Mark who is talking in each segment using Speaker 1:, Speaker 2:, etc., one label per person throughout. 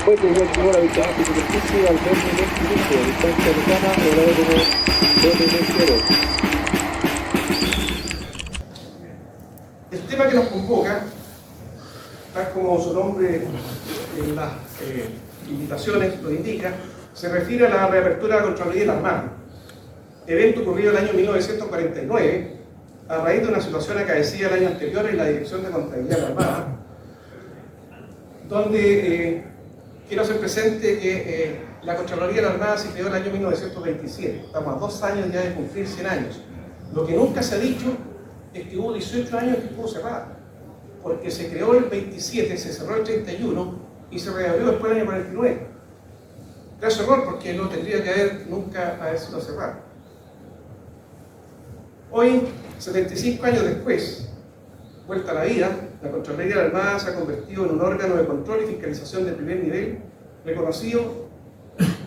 Speaker 1: después de ya activó la ventana de superficie al borde del cilindro, distancia lejana, grado como 2
Speaker 2: El tema que nos convoca, tal como su nombre en las invitaciones lo indica, se refiere a la reapertura de la Contraloría de la Armada, evento ocurrido el año 1949, a raíz de una situación acaecida el año anterior en la Dirección de Contabilidad de la Armada, donde quiero hacer presente que la Contraloría de la Armada se creó en el año 1927, estamos a 2 años ya de cumplir 100 años. Lo que nunca se ha dicho es que hubo 18 años que estuvo cerrada, porque se creó el 27, se cerró el 31 y se reabrió después del año 49. Graso error, porque no tendría que haber nunca sido cerrada. Hoy, 75 años después, vuelta a la vida, la Contraloría de la Armada se ha convertido en un órgano de control y fiscalización de primer nivel, reconocido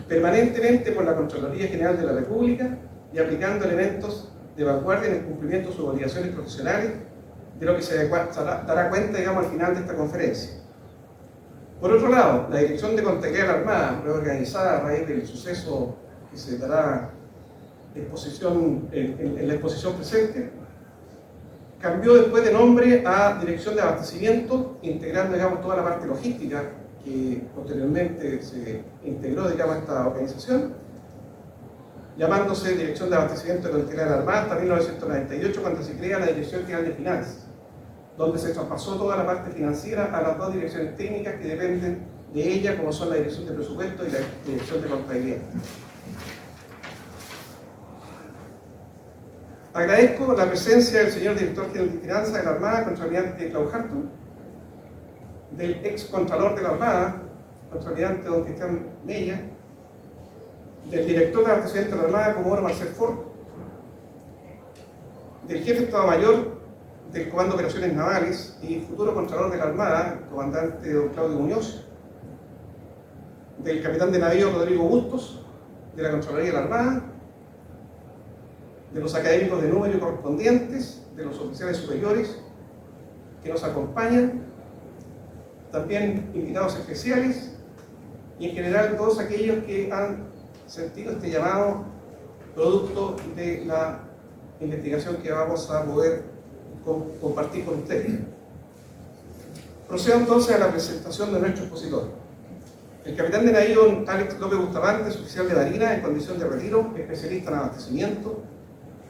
Speaker 2: permanentemente por la Contraloría General de la República y aplicando elementos de vanguardia en el cumplimiento de sus obligaciones profesionales, de lo que se dará cuenta, digamos, al final de esta conferencia. Por otro lado, la Dirección de Contabilidad de la Armada, reorganizada a raíz del suceso que se dará en la exposición presente, cambió después de nombre a Dirección de Abastecimiento, integrando, digamos, toda la parte logística que posteriormente se integró, digamos, a esta organización, llamándose Dirección de Abastecimiento de Contabilidad de la Armada hasta 1998, cuando se crea la Dirección General de Finanzas, donde se traspasó toda la parte financiera a las 2 direcciones técnicas que dependen de ella, como son la Dirección de Presupuesto y la Dirección de Contabilidad. Agradezco la presencia del señor Director General de Finanzas de la Armada, contralmirante Claudio Hartung, del ex Contralor de la Armada, contralmirante don Cristian Mella, del Director de Abastecimiento de la Armada, Comodoro Marcel Ford, del Jefe de Estado Mayor del Comando de Operaciones Navales y futuro Contralor de la Armada, comandante don Claudio Muñoz, del Capitán de Navío Rodrigo Bustos, de la Contraloría de la Armada, de los académicos de número correspondientes, de los oficiales superiores que nos acompañan, también invitados especiales y en general todos aquellos que han sentido este llamado producto de la investigación que vamos a poder compartir con ustedes. Procedo entonces a la presentación de nuestro expositor. El capitán de navío Alex López Bustamante es oficial de marina en condición de retiro, especialista en abastecimiento,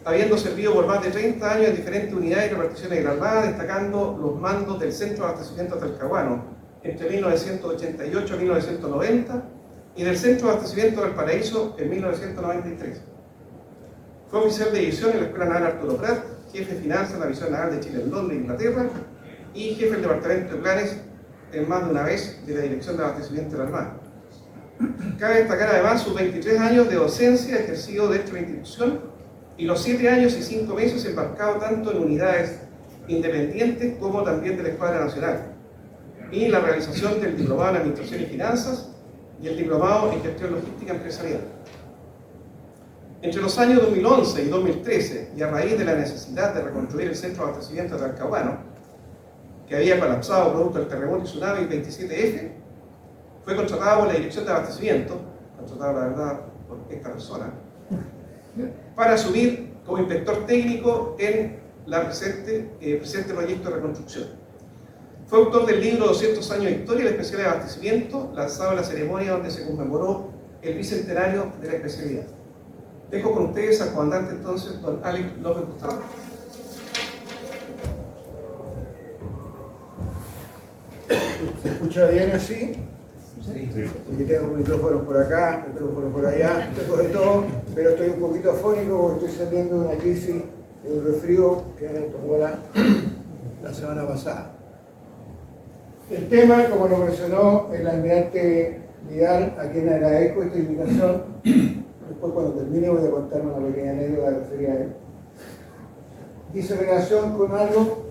Speaker 2: habiendo servido por más de 30 años en diferentes unidades y reparticiones de la Armada, destacando los mandos del Centro de Abastecimiento Talcahuano entre 1988 y 1990 y del Centro de Abastecimiento del Paraíso en 1993. Fue oficial de división en la Escuela Naval Arturo Prat, jefe de finanzas en la División Naval de Chile en Londres, Inglaterra, y jefe del Departamento de Planes en más de una vez de la Dirección de Abastecimiento de la Armada. Cabe destacar además sus 23 años de docencia ejercido dentro de la institución y los 7 años y 5 meses embarcado tanto en unidades independientes como también de la Escuadra Nacional, y la realización del Diplomado en Administración y Finanzas y el Diplomado en Gestión Logística Empresarial. Entre los años 2011 y 2013, y a raíz de la necesidad de reconstruir el Centro de Abastecimiento de Talcahuano, que había colapsado producto del terremoto y tsunami 27F, fue contratado por la Dirección de Abastecimiento, contratado la verdad por esta persona, para asumir como inspector técnico en la presente proyecto de reconstrucción. Fue autor del libro 200 años de historia de la especialidad de abastecimiento, lanzado en la ceremonia donde se conmemoró el bicentenario de la especialidad. Dejo con ustedes al comandante entonces, don Alex López Bustamante.
Speaker 3: ¿Se escucha bien así? Sí. Porque tengo micrófonos por acá, micrófonos por allá, tengo de todo, pero estoy un poquito afónico porque estoy saliendo de una crisis de un resfrío que me tomó la semana pasada. El tema, como lo mencionó el almirante Vidal, a quien agradezco esta invitación, después cuando termine voy a contar una pequeña anécdota referida a él, dice relación con algo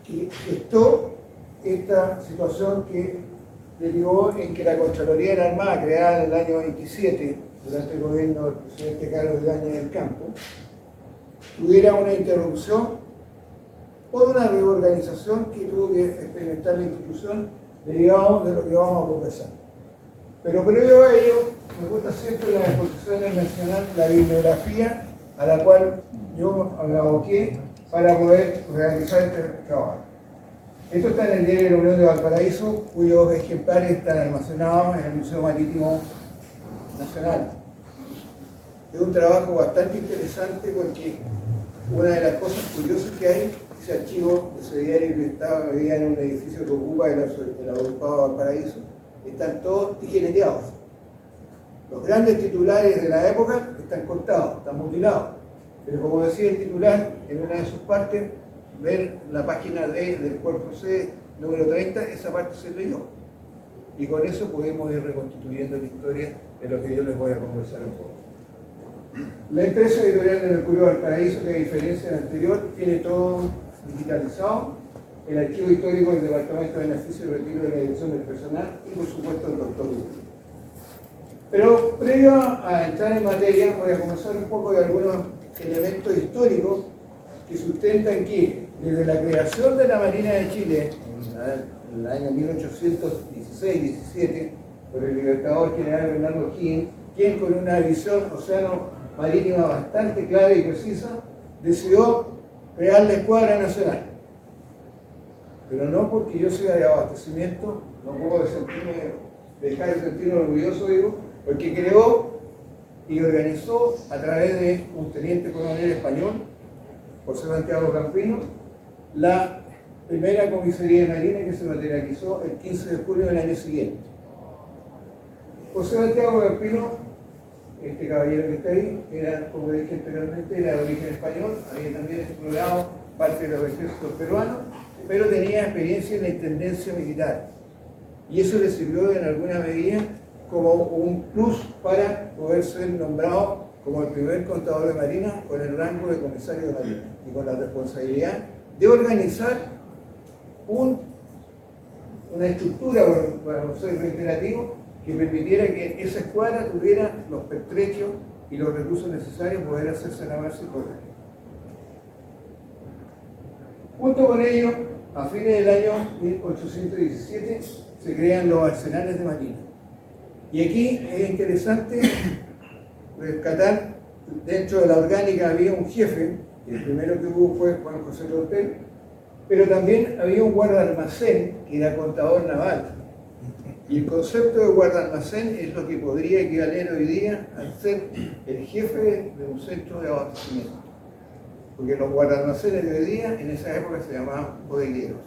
Speaker 3: que gestó esta situación que derivó en que la Contraloría de la Armada, creada en el año 27, durante el gobierno del presidente Carlos Ibáñez del Campo, tuviera una interrupción por una reorganización que tuvo que experimentar la institución derivado de lo que vamos a conversar. Pero previo a ello, me gusta siempre las exposiciones mencionar la bibliografía a la cual yo me aboqué para poder realizar este trabajo. Esto está en el Diario de la Unión de Valparaíso, cuyos ejemplares están almacenados en el Museo Marítimo Nacional. Es un trabajo bastante interesante porque una de las cosas curiosas que hay, ese archivo, ese diario que estaba en un edificio que ocupa el Obispado de Valparaíso, están todos tijereteados. Los grandes titulares de la época están cortados, están mutilados. Pero como decía el titular, en una de sus partes, ver la página D del cuerpo C, número 30, esa parte se leyó. Y con eso podemos ir reconstituyendo la historia de lo que yo les voy a conversar un poco. La empresa editorial de Mercurio Valparaíso, que a diferencia del anterior, tiene todo digitalizado, el archivo histórico del Departamento de Beneficio y Retiro de la Dirección del Personal y por supuesto el doctor Hugo. Pero previo a entrar en materia, voy a comenzar un poco de algunos elementos históricos que sustentan que desde la creación de la Marina de Chile en el año 1816-17 por el libertador general Bernardo O'Higgins, quien con una visión océano-marítima bastante clara y precisa decidió crear la Escuadra Nacional. Pero no porque yo sea de abastecimiento, no puedo dejar de sentirme orgulloso, digo, porque creó y organizó a través de un teniente coronel español, José Santiago Campino, la primera comisaría de Marina que se materializó el 15 de julio del año siguiente. José Santiago Campino, este caballero que está ahí, era, como dije anteriormente, era de origen español, había también explorado parte de los ejércitos peruanos, pero tenía experiencia en la intendencia militar. Y eso le sirvió en alguna medida como un plus para poder ser nombrado como el primer contador de Marina con el rango de comisario de Marina y con la responsabilidad de organizar una estructura, para no ser reiterativo, que permitiera que esa escuadra tuviera los pertrechos y los recursos necesarios para poder hacerse la base y correr. Junto con ello, a fines del año 1817 se crean los arsenales de Marina. Y aquí es interesante rescatar, dentro de la orgánica había un jefe, y el primero que hubo fue Juan José Lortel, pero también había un guarda-almacén que era contador naval. Y el concepto de guarda-almacén es lo que podría equivaler hoy día al ser el jefe de un centro de abastecimiento. Porque los guarda-almacenes de hoy día, en esa época se llamaban bodegueros.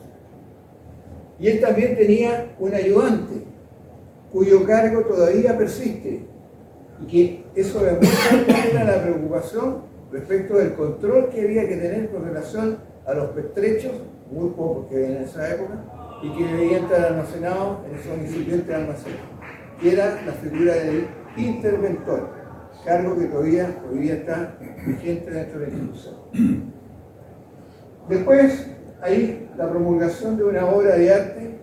Speaker 3: Y él también tenía un ayudante, cuyo cargo todavía persiste, y que eso demuestra cuál era la preocupación respecto del control que había que tener con relación a los pertrechos, muy pocos que había en esa época, y que debían estar almacenados en esos incipientes almacenes, que era la figura del interventor, cargo que todavía hoy día está vigente dentro de la institución. Después hay la promulgación de una obra de arte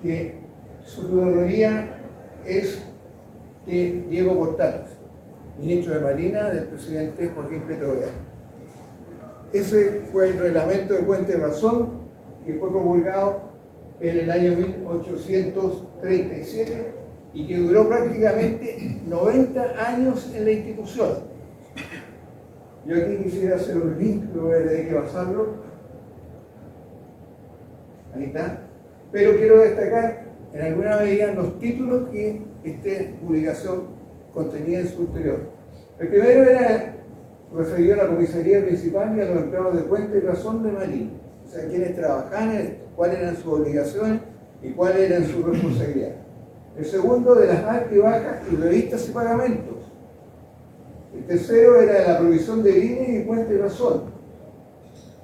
Speaker 3: que su tutoría es de Diego Portales, ministro de Marina del presidente Joaquín Petroviano. Ese fue el reglamento de Puente Razón que fue promulgado en el año 1837 y que duró prácticamente 90 años en la institución. Yo aquí quisiera hacer un link, pero voy a tener que basarlo. Ahí está. Pero quiero destacar en alguna medida los títulos que esta publicación contenía en su interior. El primero era referido a la comisaría principal y a los empleados de Puente y Razón de Marina, o sea, quienes trabajaban en esto, cuáles eran sus obligaciones y cuáles eran sus responsabilidades. El segundo, de las altas y bajas y revistas y pagamentos. El tercero era de la provisión de líneas y Puente y Razón.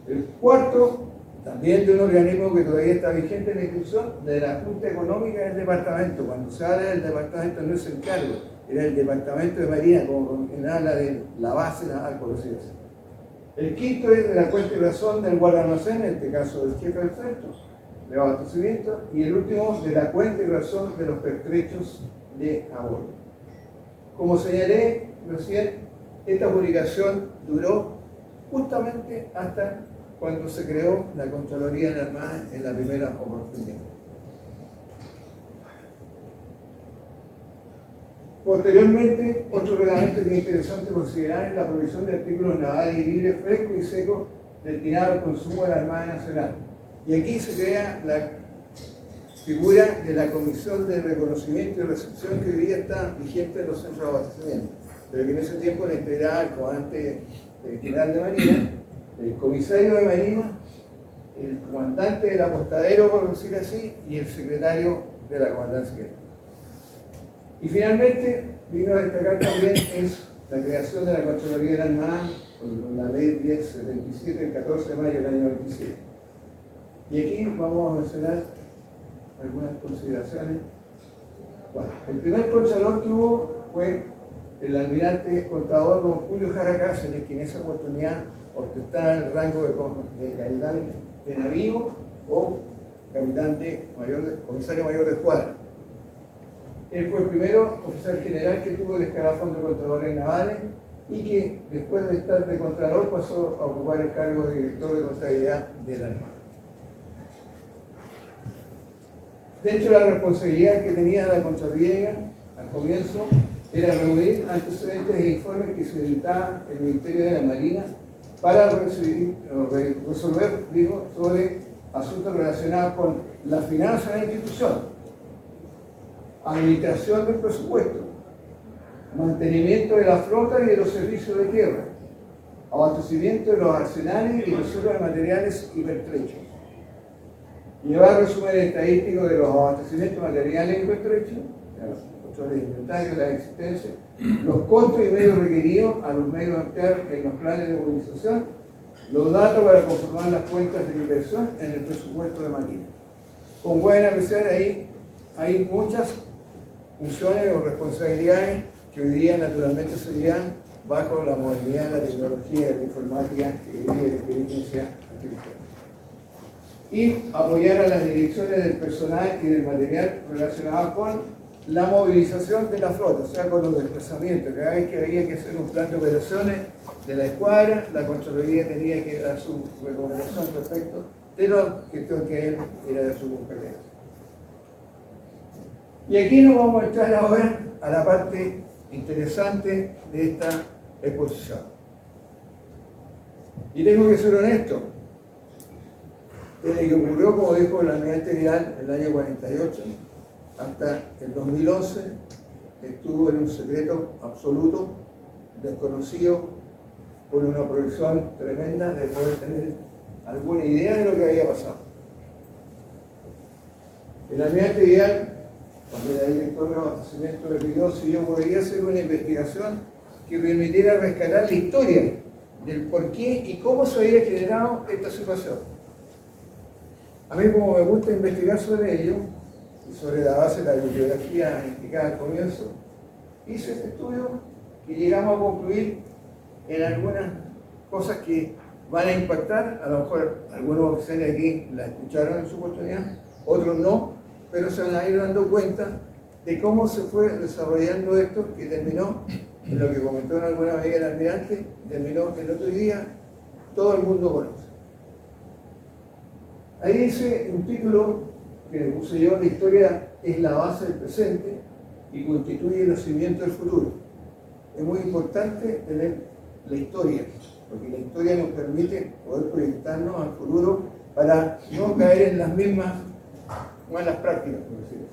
Speaker 3: El cuarto, también de un organismo que todavía está vigente en la institución, de la Junta Económica del Departamento. Cuando se habla del Departamento no es el cargo, era el Departamento de Marina, como quien habla de la base naval, por así decirlo. El quinto es de la Cuenta y Razón del guarda-almacén, en este caso del jefe del centro de abastecimiento, y el último de la Cuenta y Razón de los pertrechos de a bordo. Como señalé recién, esta publicación duró justamente hasta cuando se creó la Contraloría de la Armada en la primera oportunidad. Posteriormente, otro reglamento que es interesante considerar es la provisión de artículos navales y vidrios frescos y secos destinados al consumo de la Armada Nacional. Y aquí se crea la figura de la Comisión de Reconocimiento y Recepción que hoy día está vigente en los centros de abastecimiento, pero que en ese tiempo la integraba el comandante general de Marina, el comisario de Marina, el comandante del apostadero, por decir así, y el secretario de la comandancia. Y finalmente, vino a destacar también es la creación de la Contraloría de la Armada con la ley 1077 el 14 de mayo del año 27. Y aquí vamos a mencionar algunas consideraciones. Bueno, el primer contralor que hubo fue el almirante contador don Julio Jara Cáceres, que en esa oportunidad ostentaba el rango de capitán de navío o comisario mayor de escuadra. Él fue el primero oficial general que tuvo el escalafón de contadores navales y que después de estar de contralor pasó a ocupar el cargo de director de contabilidad de la Armada. De hecho, la responsabilidad que tenía la Contraloría al comienzo era reunir antecedentes e informes que se editaba el Ministerio de la Marina para resolver sobre asuntos relacionados con la finanza de la institución, administración del presupuesto, mantenimiento de la flota y de los servicios de tierra, abastecimiento de los arsenales y reserva de materiales y pertrechos, llevar resumen estadístico de los abastecimientos materiales y pertrechos, los inventarios de la existencia, los costos y medios requeridos a los medios a emplear en los planes de movilización, los datos para conformar las cuentas de inversión en el presupuesto de Marina. Como pueden apreciar ahí, hay muchas funciones o responsabilidades que hoy día naturalmente serían bajo la modernidad de la tecnología de la informática y de la inteligencia artificial. Y apoyar a las direcciones del personal y del material relacionado con la movilización de la flota, o sea, con los desplazamientos. Cada vez que había que hacer un plan de operaciones de la escuadra, la Contraloría tenía que dar su recomendación respecto de lo que era de su competencia. Y aquí nos vamos a entrar ahora a la parte interesante de esta exposición. Y tengo que ser honesto, desde que ocurrió, como dijo el almirante Vidal, en el año 48, hasta el 2011, estuvo en un secreto absoluto, desconocido, con una proyección tremenda de poder tener alguna idea de lo que había pasado. El almirante Vidal, cuando era director de abastecimiento, le pidió si yo podría hacer una investigación que permitiera rescatar la historia del por qué y cómo se había generado esta situación. A mí, como me gusta investigar sobre ello, y sobre la base de la bibliografía indicada al comienzo, hice este estudio que llegamos a concluir en algunas cosas que van a impactar. A lo mejor algunos oficiales aquí la escucharon en su oportunidad, otros no, pero se van a ir dando cuenta de cómo se fue desarrollando esto, que terminó, en lo que comentó en alguna medida el almirante, terminó el otro día, todo el mundo conoce. Ahí dice un título que le puse yo: la historia es la base del presente y constituye el cimiento del futuro. Es muy importante tener la historia, porque la historia nos permite poder proyectarnos al futuro para no caer en las mismas malas prácticas, por decirlo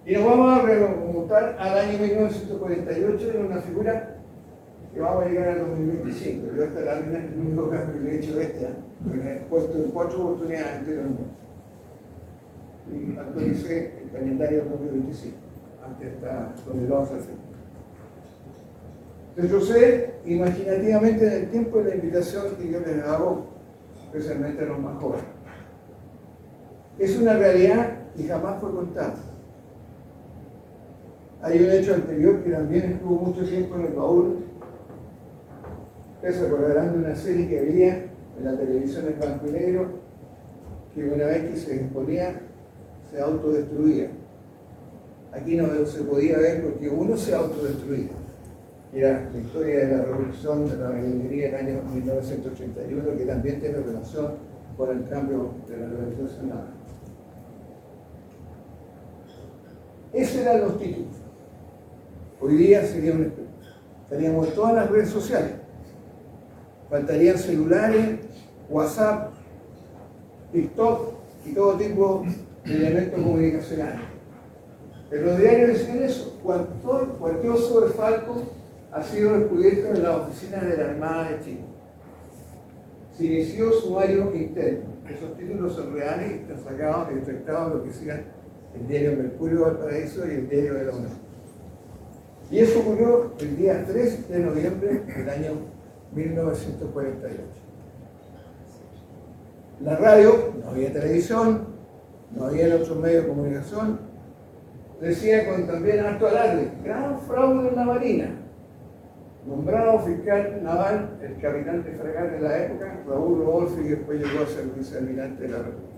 Speaker 3: así. Y nos vamos a remontar al año 1948 en una figura que vamos a llegar al 2025. Yo hasta la mina es el único cambio que he hecho este año, porque he puesto en 4 oportunidades anteriormente. Y actualicé el calendario del 2025, antes está donde lo vamos a hacer. Retroceder imaginativamente en el tiempo de la invitación que yo les hago, especialmente a los más jóvenes. Es una realidad que jamás fue contada. Hay un hecho anterior que también estuvo mucho tiempo en el baúl. Ustedes se acordarán de una serie que había en la televisión en blanco y negro, que una vez que se exponía, se autodestruía. Aquí no se podía ver porque uno se autodestruía. Era la historia de la revolución de la ingeniería del año 1981, que también tiene relación con el cambio de la organización naval. Esos eran los títulos. Hoy día estaríamos en todas las redes sociales. Faltarían celulares, WhatsApp, TikTok y todo tipo de elementos comunicacionales. Pero los diarios decían eso. Cualquier oso de Falco ha sido descubierto en las oficinas de la Armada de Chile. Se inició sumario interno. Esos títulos son reales y están sacados y extractados de lo que decían el diario Mercurio de Valparaíso y el diario de la UNAM. Y eso ocurrió el día 3 de noviembre del año 1948. La radio, no había televisión, no había otros medios de comunicación, decía con también alto alarde, gran fraude en la Marina. Nombrado fiscal naval, el capitán de fragata de la época, Raúl Rodolfo, y después llegó a ser vicealmirante de la República.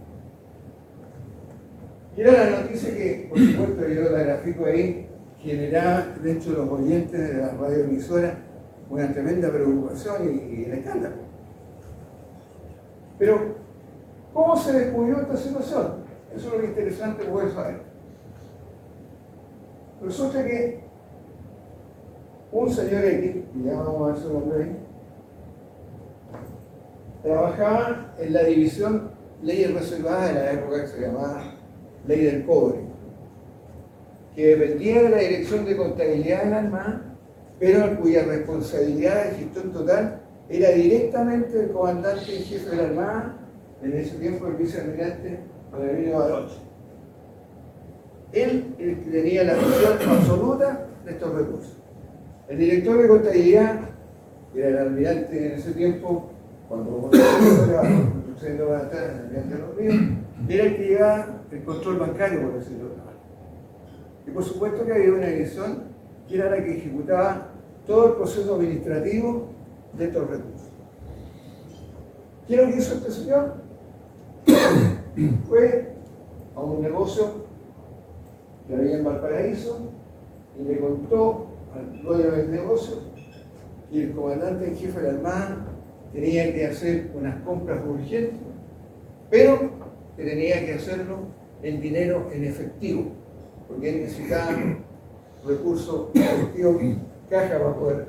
Speaker 3: Y era la noticia que, por supuesto, yo la grafico ahí, generaba dentro de los oyentes de la radioemisora una tremenda preocupación y el escándalo. Pero, ¿cómo se descubrió esta situación? Eso es lo que es interesante poder saber. Resulta que un señor X, que ya vamos a ver su nombre ahí, trabajaba en la división leyes reservadas de la época que se llamaba Ley del Cobre, que dependía de la Dirección de Contabilidad de la Armada, pero cuya responsabilidad de gestión total era directamente del comandante en jefe de la Armada, en ese tiempo el vicealmirante Don Emilio Baroch. Él el que tenía la visión absoluta de estos recursos. El director de contabilidad, que era el almirante en ese tiempo, cuando sucediendo a estar el almirante de los Ríos, era el que llevaba el control bancario, por decirlo de manera. Y por supuesto que había una dirección que era la que ejecutaba todo el proceso administrativo de estos recursos. ¿Qué es lo que hizo este señor? Fue a un negocio que había en Valparaíso y le contó al dueño del negocio que el comandante en jefe de la Armada tenía que hacer unas compras urgentes, pero que tenía que hacerlo en dinero en efectivo, porque él necesitaba recursos efectivos, caja para poder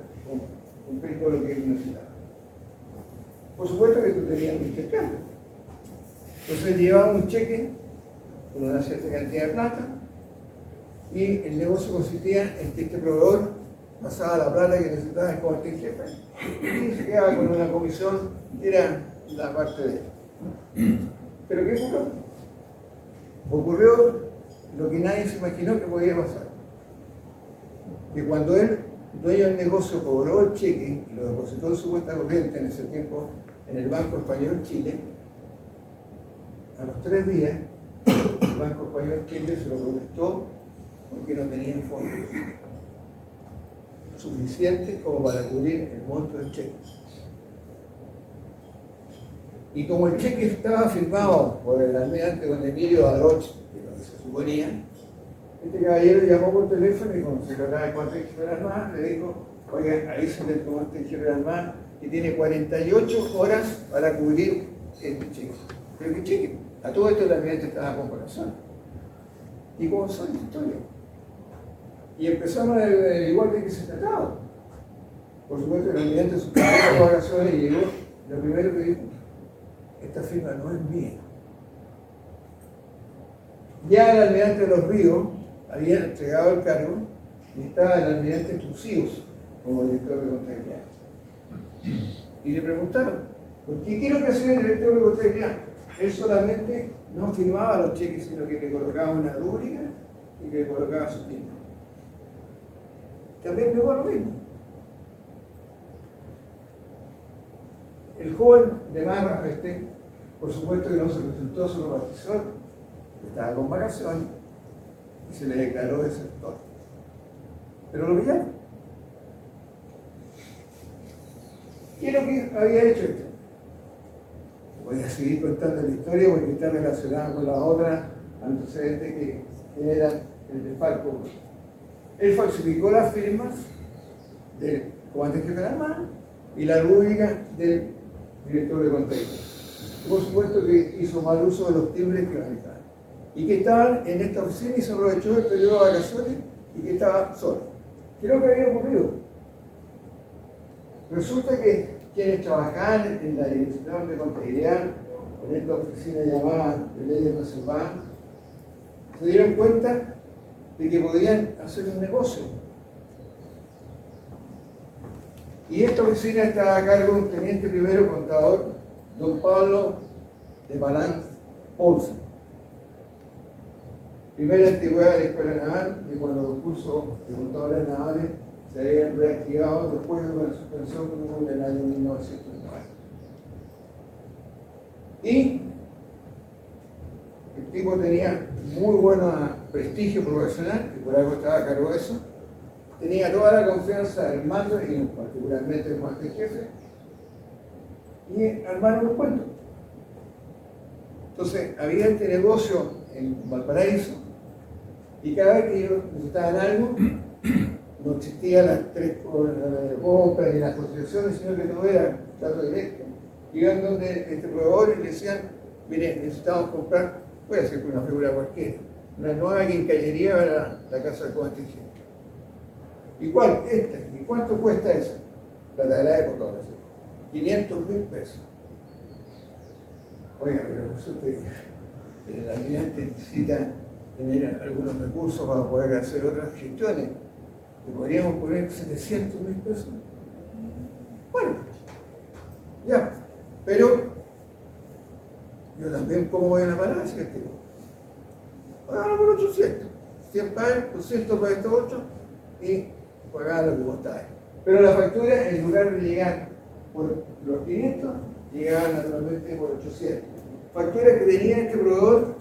Speaker 3: cumplir todo lo que él necesitaba. Por supuesto que tú tenías un intercambio. Entonces llevaba un cheque con una cierta cantidad de plata y el negocio consistía en que este proveedor pasaba la plata que necesitaba el comandante en jefe y se quedaba con una comisión que era la parte de él. ¿Pero qué ocurrió? Ocurrió lo que nadie se imaginó que podía pasar. Que cuando él, dueño del negocio, cobró el cheque y lo depositó en su cuenta corriente en ese tiempo en el Banco Español Chile, a los 3 días el Banco Español Chile se lo protestó porque no tenían fondos suficientes como para cubrir el monto del cheque. Y como el cheque estaba firmado por el almirante Don Emilio Baroch, que lo que se suponía, este caballero llamó por teléfono y cuando se trataba de comandante jefe de la Armada, le dijo: oiga, avísenle al comandante jefe de la Armada que tiene 48 horas para cubrir el cheque. Pero ¿qué cheque? A todo esto el almirante estaba con corazón. Y comenzó la historia. Y empezamos a averiguar de qué se trataba. Por supuesto, el almirante suspendió las vacaciones y llegó. Lo primero que dijo: esta firma no es mía. Ya el almirante de los Ríos había entregado el cargo y estaba el almirante Trucíos como director de contabilidad. Y le preguntaron: ¿por qué lo que hacía el director de contabilidad? Él solamente no firmaba los cheques, sino que le colocaba una rúbrica y que le colocaba su firma. También pegó lo mismo. El joven de Marra, por supuesto que no se presentó, solo participó, estaba con vacaciones y se le declaró desertor. Pero lo pillaron. ¿Qué es lo que había hecho esto? Voy a seguir contando la historia porque está relacionada con la otra antecedente que era el de Falco. Él falsificó las firmas del comandante jefe de la Armada y la rúbrica del director de contabilidad. Por supuesto que hizo mal uso de los timbres que manejaban y que estaban en esta oficina y se aprovechó del periodo de vacaciones y que estaba solo. ¿Qué es lo que había ocurrido? Resulta que quienes trabajaban en la Dirección de Contabilidad, en esta oficina llamada de leyes reservadas, se dieron cuenta de que podían hacer un negocio. Y esta oficina estaba a cargo de un teniente primero contador, don Pablo de Balán Olsen. Primera antigüedad de la Escuela Naval, y cuando los cursos de contadores navales se habían reactivado después de una suspensión que hubo en el año 1990. Y el tipo tenía muy buen prestigio profesional, que por algo estaba a cargo de eso, tenía toda la confianza del mando y particularmente del máster jefe, y armaron los cuentos. Entonces, había este negocio en Valparaíso, y cada vez que ellos necesitaban algo, no existían las tres compras ni las constituciones, sino que todo era trato directo. Iban donde este proveedor y le decían, mire, necesitamos comprar, puede ser una figura cualquiera, una nueva quincallería para la casa de contingente. ¿Y cuál? Esta. ¿Y cuánto cuesta esa? La de la época, 500.000 pesos. Oiga, pero resulta que el almirante necesita tener algunos recursos para poder hacer otras gestiones. ¿Le podríamos poner 700.000 pesos? Bueno, ya, pero yo también, ¿cómo voy a la parada? ¿Cierto? Pagálo por 800. 100 para él, 200 para estos 8 y pagar lo que costaba. Pero la factura, en lugar de llegar por los 500, llegaba naturalmente por 800. Factura que tenía este proveedor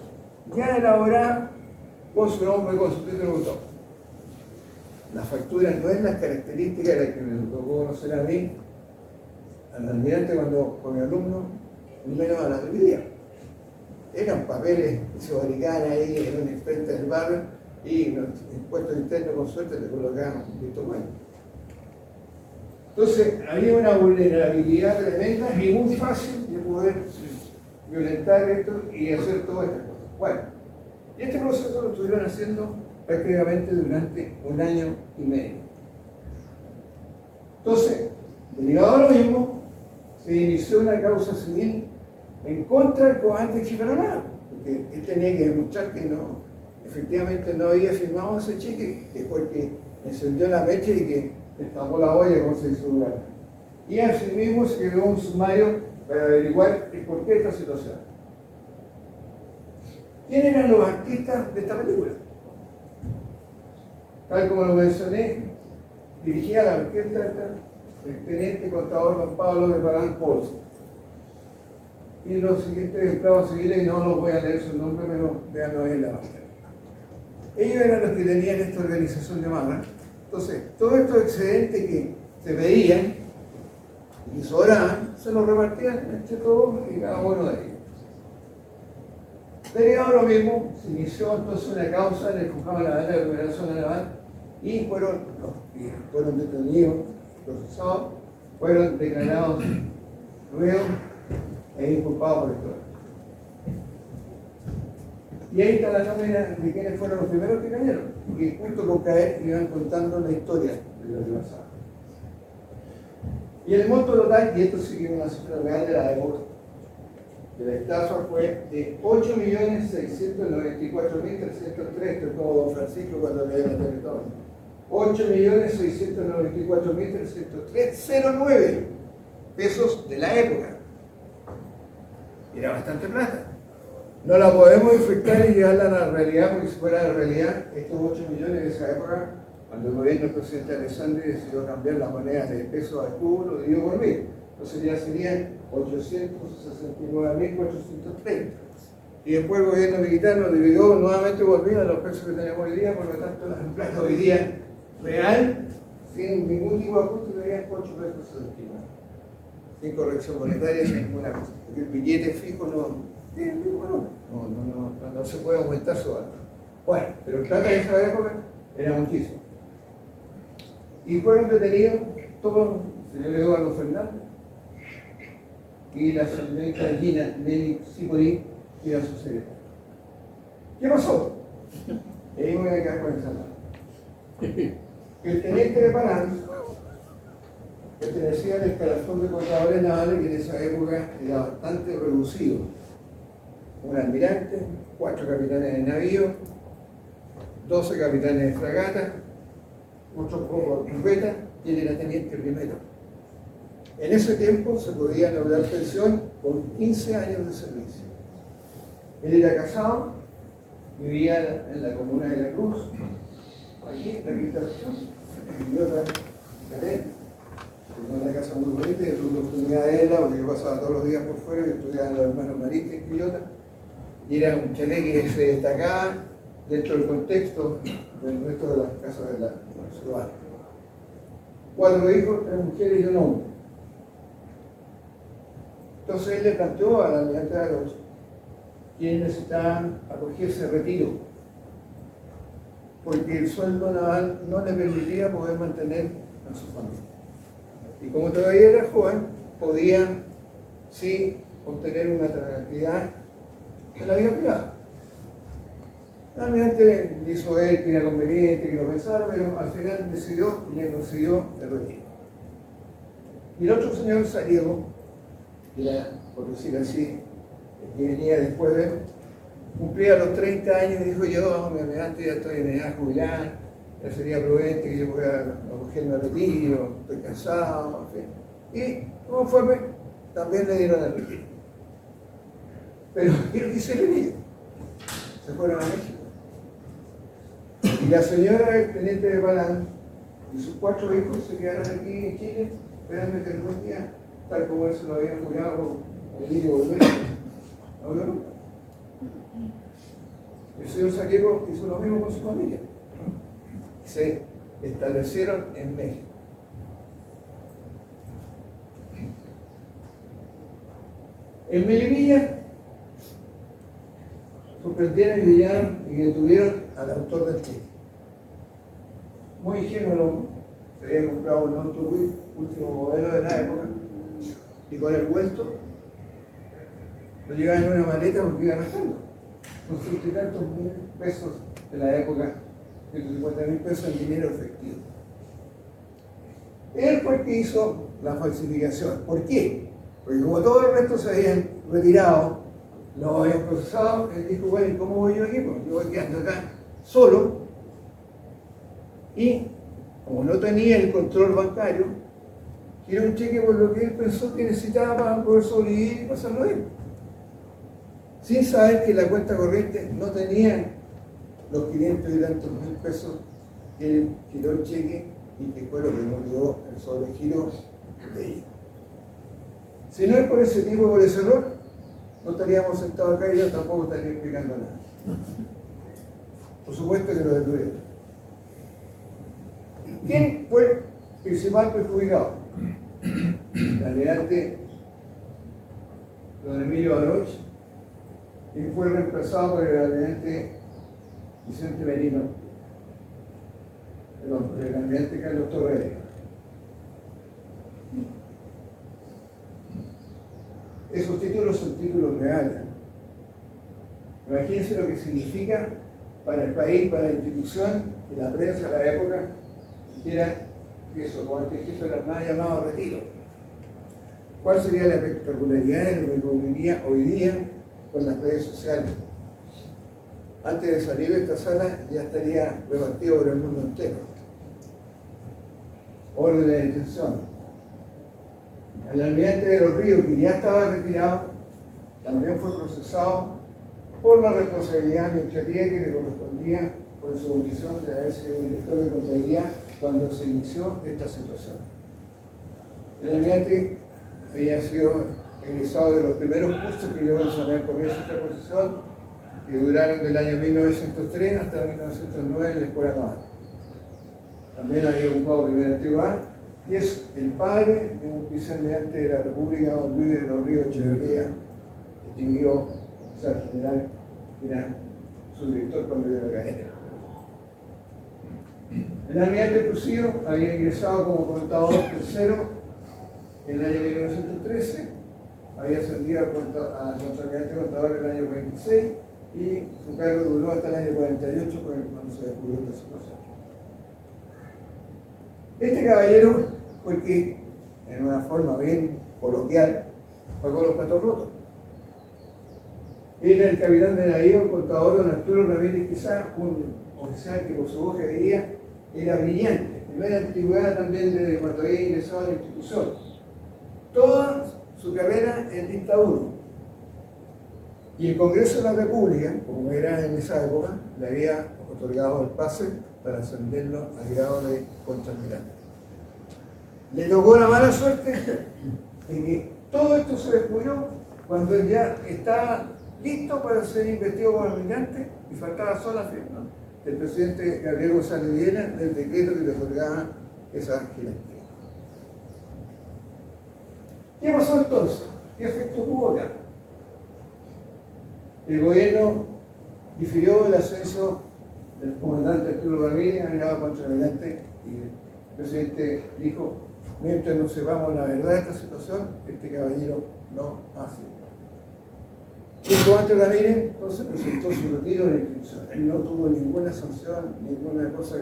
Speaker 3: ya elaborada con su nombre, con su título de autor. La factura no es la característica de la que me tocó conocer a mí, al almirante cuando con mi alumno, menos a la revidía. Eran papeles que se fabricaban ahí en un frente del barrio y los impuestos internos con suerte le colocaban un visto bueno. Entonces había una vulnerabilidad tremenda y muy fácil de poder violentar esto y hacer todas estas cosas. Bueno, y este proceso lo estuvieron haciendo prácticamente durante un año y medio. Entonces, derivado a lo mismo, se inició una causa civil en contra del comandante jefe de la Armada, porque él tenía que demostrar que no, efectivamente no había firmado ese cheque, que fue el que encendió la mecha y que destapó la olla, como se hizo lugar. Y asimismo se creó un sumario para averiguar el porqué de esta situación. ¿Quiénes eran los artistas de esta película? Tal como lo mencioné, dirigía la orquesta el teniente contador don Pablo de Balán Olsen. Y los siguientes empleados civiles, no los voy a leer su nombre, pero véanlo en la pantalla. Ellos eran los que tenían esta organización llamada. Entonces, todos estos excedentes que se veían y sobraban, se los repartían entre todos y cada uno de ellos. Derivado lo mismo, se inició entonces una causa en el juzgado naval de la primera zona naval y fueron detenidos, procesados, fueron declarados reos e inculpados por esto. Y ahí está la nómina de quienes fueron los primeros que cayeron, y junto con caer iban contando la historia de lo que pasaba. Y el monto total, y esto sí que es una cifra real de la época, de la estafa fue de 8.694.303, esto es como don Francisco cuando le dio el territorio. 8.694.303,09 pesos de la época. Era bastante plata. No la podemos infectar y llevarla a la realidad, porque si fuera la realidad, estos 8 millones de esa época, cuando el gobierno del presidente Alessandri decidió cambiar las monedas de peso a escudo, lo dividió por 1000. Entonces ya serían 869.430. Y después el gobierno militar nos dividió nuevamente por 1000 a los pesos que tenemos hoy día, por lo tanto las plata hoy día real, sin ningún tipo de ajuste, serían 8 pesos 69. Sin corrección monetaria, sin ninguna cosa. Porque el billete fijo no se puede aumentar su valor. Bueno, pero el plata de esa época era muchísimo. Y fueron detenidos todos el señor Eduardo Fernández y la señorita Gina Nelly Cipollí, que era su secretaria. ¿Qué pasó? Y ahí me voy a quedar con esa mano. que el teniente de Palán pertenecía al escalafón de contadores navales, que en esa época era bastante reducido. Un almirante, 4 capitanes de navío, 12 capitanes de fragata, otros pocos corbetas, y él era teniente primero. En ese tiempo se podía lograr pensión con 15 años de servicio. Él era casado, vivía en la comuna de La Cruz, aquí, en la quinta región, en Quillota, en una casa muy bonita, y tuve la oportunidad de verla, porque yo pasaba todos los días por fuera y estudiaba en los hermanos Maristas en Quillota, y era un chalet que se destacaba dentro del contexto del resto de las casas de la ciudad. 4 hijos, 3 mujeres y un hombre. Entonces él le planteó a la almirante de Aroche que necesitaban acogerse a retiro, porque el sueldo naval no le permitía poder mantener a su familia. Y como todavía era joven, podía sí obtener una tranquilidad en la vida privada. El almirante hizo ver que era conveniente, que lo pensara, pero al final decidió y le consiguió el retiro. Y el otro señor Sariego, que era, por decir así, que venía después de él, cumplía los 30 años y dijo: yo, mi almirante, ya estoy en edad jubilada, ya sería prudente que yo pueda acogerme al retiro, estoy cansado, en fin. Y conforme también le dieron el retiro. Pero él quise venir, se fueron a México. Y la señora del teniente de Palán y sus 4 hijos se quedaron aquí en Chile, esperando que algún día, tal como él se lo había jurado, el niño volver. ¿No vio nunca? El señor Saqueco hizo lo mismo con su familia. Se establecieron en México. En Melipilla sorprendieron y brillaron y detuvieron al autor del cheque. Muy ingenuo el hombre, se había comprado un auto último modelo de la época, y con el vuelto lo llevaban en una maleta porque iban gastando, con 100 y tantos mil pesos de la época, 150.000 pesos en dinero efectivo. Él fue el que hizo la falsificación. ¿Por qué? Porque como todo el resto se habían retirado, lo habían procesado, él dijo: bueno, ¿y cómo voy yo aquí? Pues yo voy quedando acá solo, y como no tenía el control bancario, quiero un cheque por lo que él pensó que necesitaba para poder sobrevivir y pasarlo bien, sin saber que la cuenta corriente no tenía los 500 y tantos mil pesos que él tiró el cheque y que fue lo que nos dio el sobregiro de ella. Si no es por ese tipo, por ese error, no estaríamos sentados acá y yo tampoco estaría explicando nada. Por supuesto que lo detuvieron. ¿Quién fue el principal perjudicado? El almirante don Emilio Aroche, y fue reemplazado por el almirante Vicente Merino, por el almirante Carlos Torres. Esos títulos son títulos reales. Imagínense lo que significa para el país, para la institución y la prensa de la época, que era eso, como el jefe de la Armada llamado retiro. ¿Cuál sería la espectacularidad de lo que ocurriría hoy día con las redes sociales? Antes de salir de esta sala ya estaría repartido por el mundo entero. Orden de detención. El almirante de los Ríos, que ya estaba retirado, también fue procesado por la responsabilidad administrativa que le correspondía por su condición de haber sido director de contabilidad cuando se inició esta situación. El almirante había sido egresado de los primeros cursos que yo mencioné al comienzo de esta exposición, que duraron del año 1903 hasta 1909 en la Escuela Naval. También había ocupado primera antigüedad y es el padre de un vicealmirante de la República, don Luis de los Ríos Echeverría, distinguido oficial general, que era su director cuando era académico. El almirante Crucillo había ingresado como contador tercero en el año 1913, había ascendido a contraalmirante contador en el año 46 y su cargo duró hasta el año 48 cuando se descubrió esta situación. Este caballero fue que, en una forma bien coloquial, pagó los platos rotos. Era el capitán de navío, el contador don Arturo Ramírez, quizás un oficial que por su voz quería era brillante. Primera antigüedad también de cuando había ingresado a la institución. Toda su carrera en lista 1. Y el Congreso de la República, como era en esa época, le había otorgado el pase para ascenderlo al grado de contraalmirante. Le tocó la mala suerte de que todo esto se descubrió cuando él ya estaba listo para ser investido como almirante y faltaba solo la firma del presidente Gabriel González Videla del decreto que le otorgaba esa jerarquía. ¿Qué pasó entonces? ¿Qué efecto tuvo acá? El gobierno difirió el ascenso del comandante Arturo Ramírez a grado contraalmirante y el presidente dijo: mientras no sepamos la verdad de esta situación, este caballero no hace. El comandante Ramírez entonces presentó su retiro de la institución. Él no tuvo ninguna sanción, ninguna cosa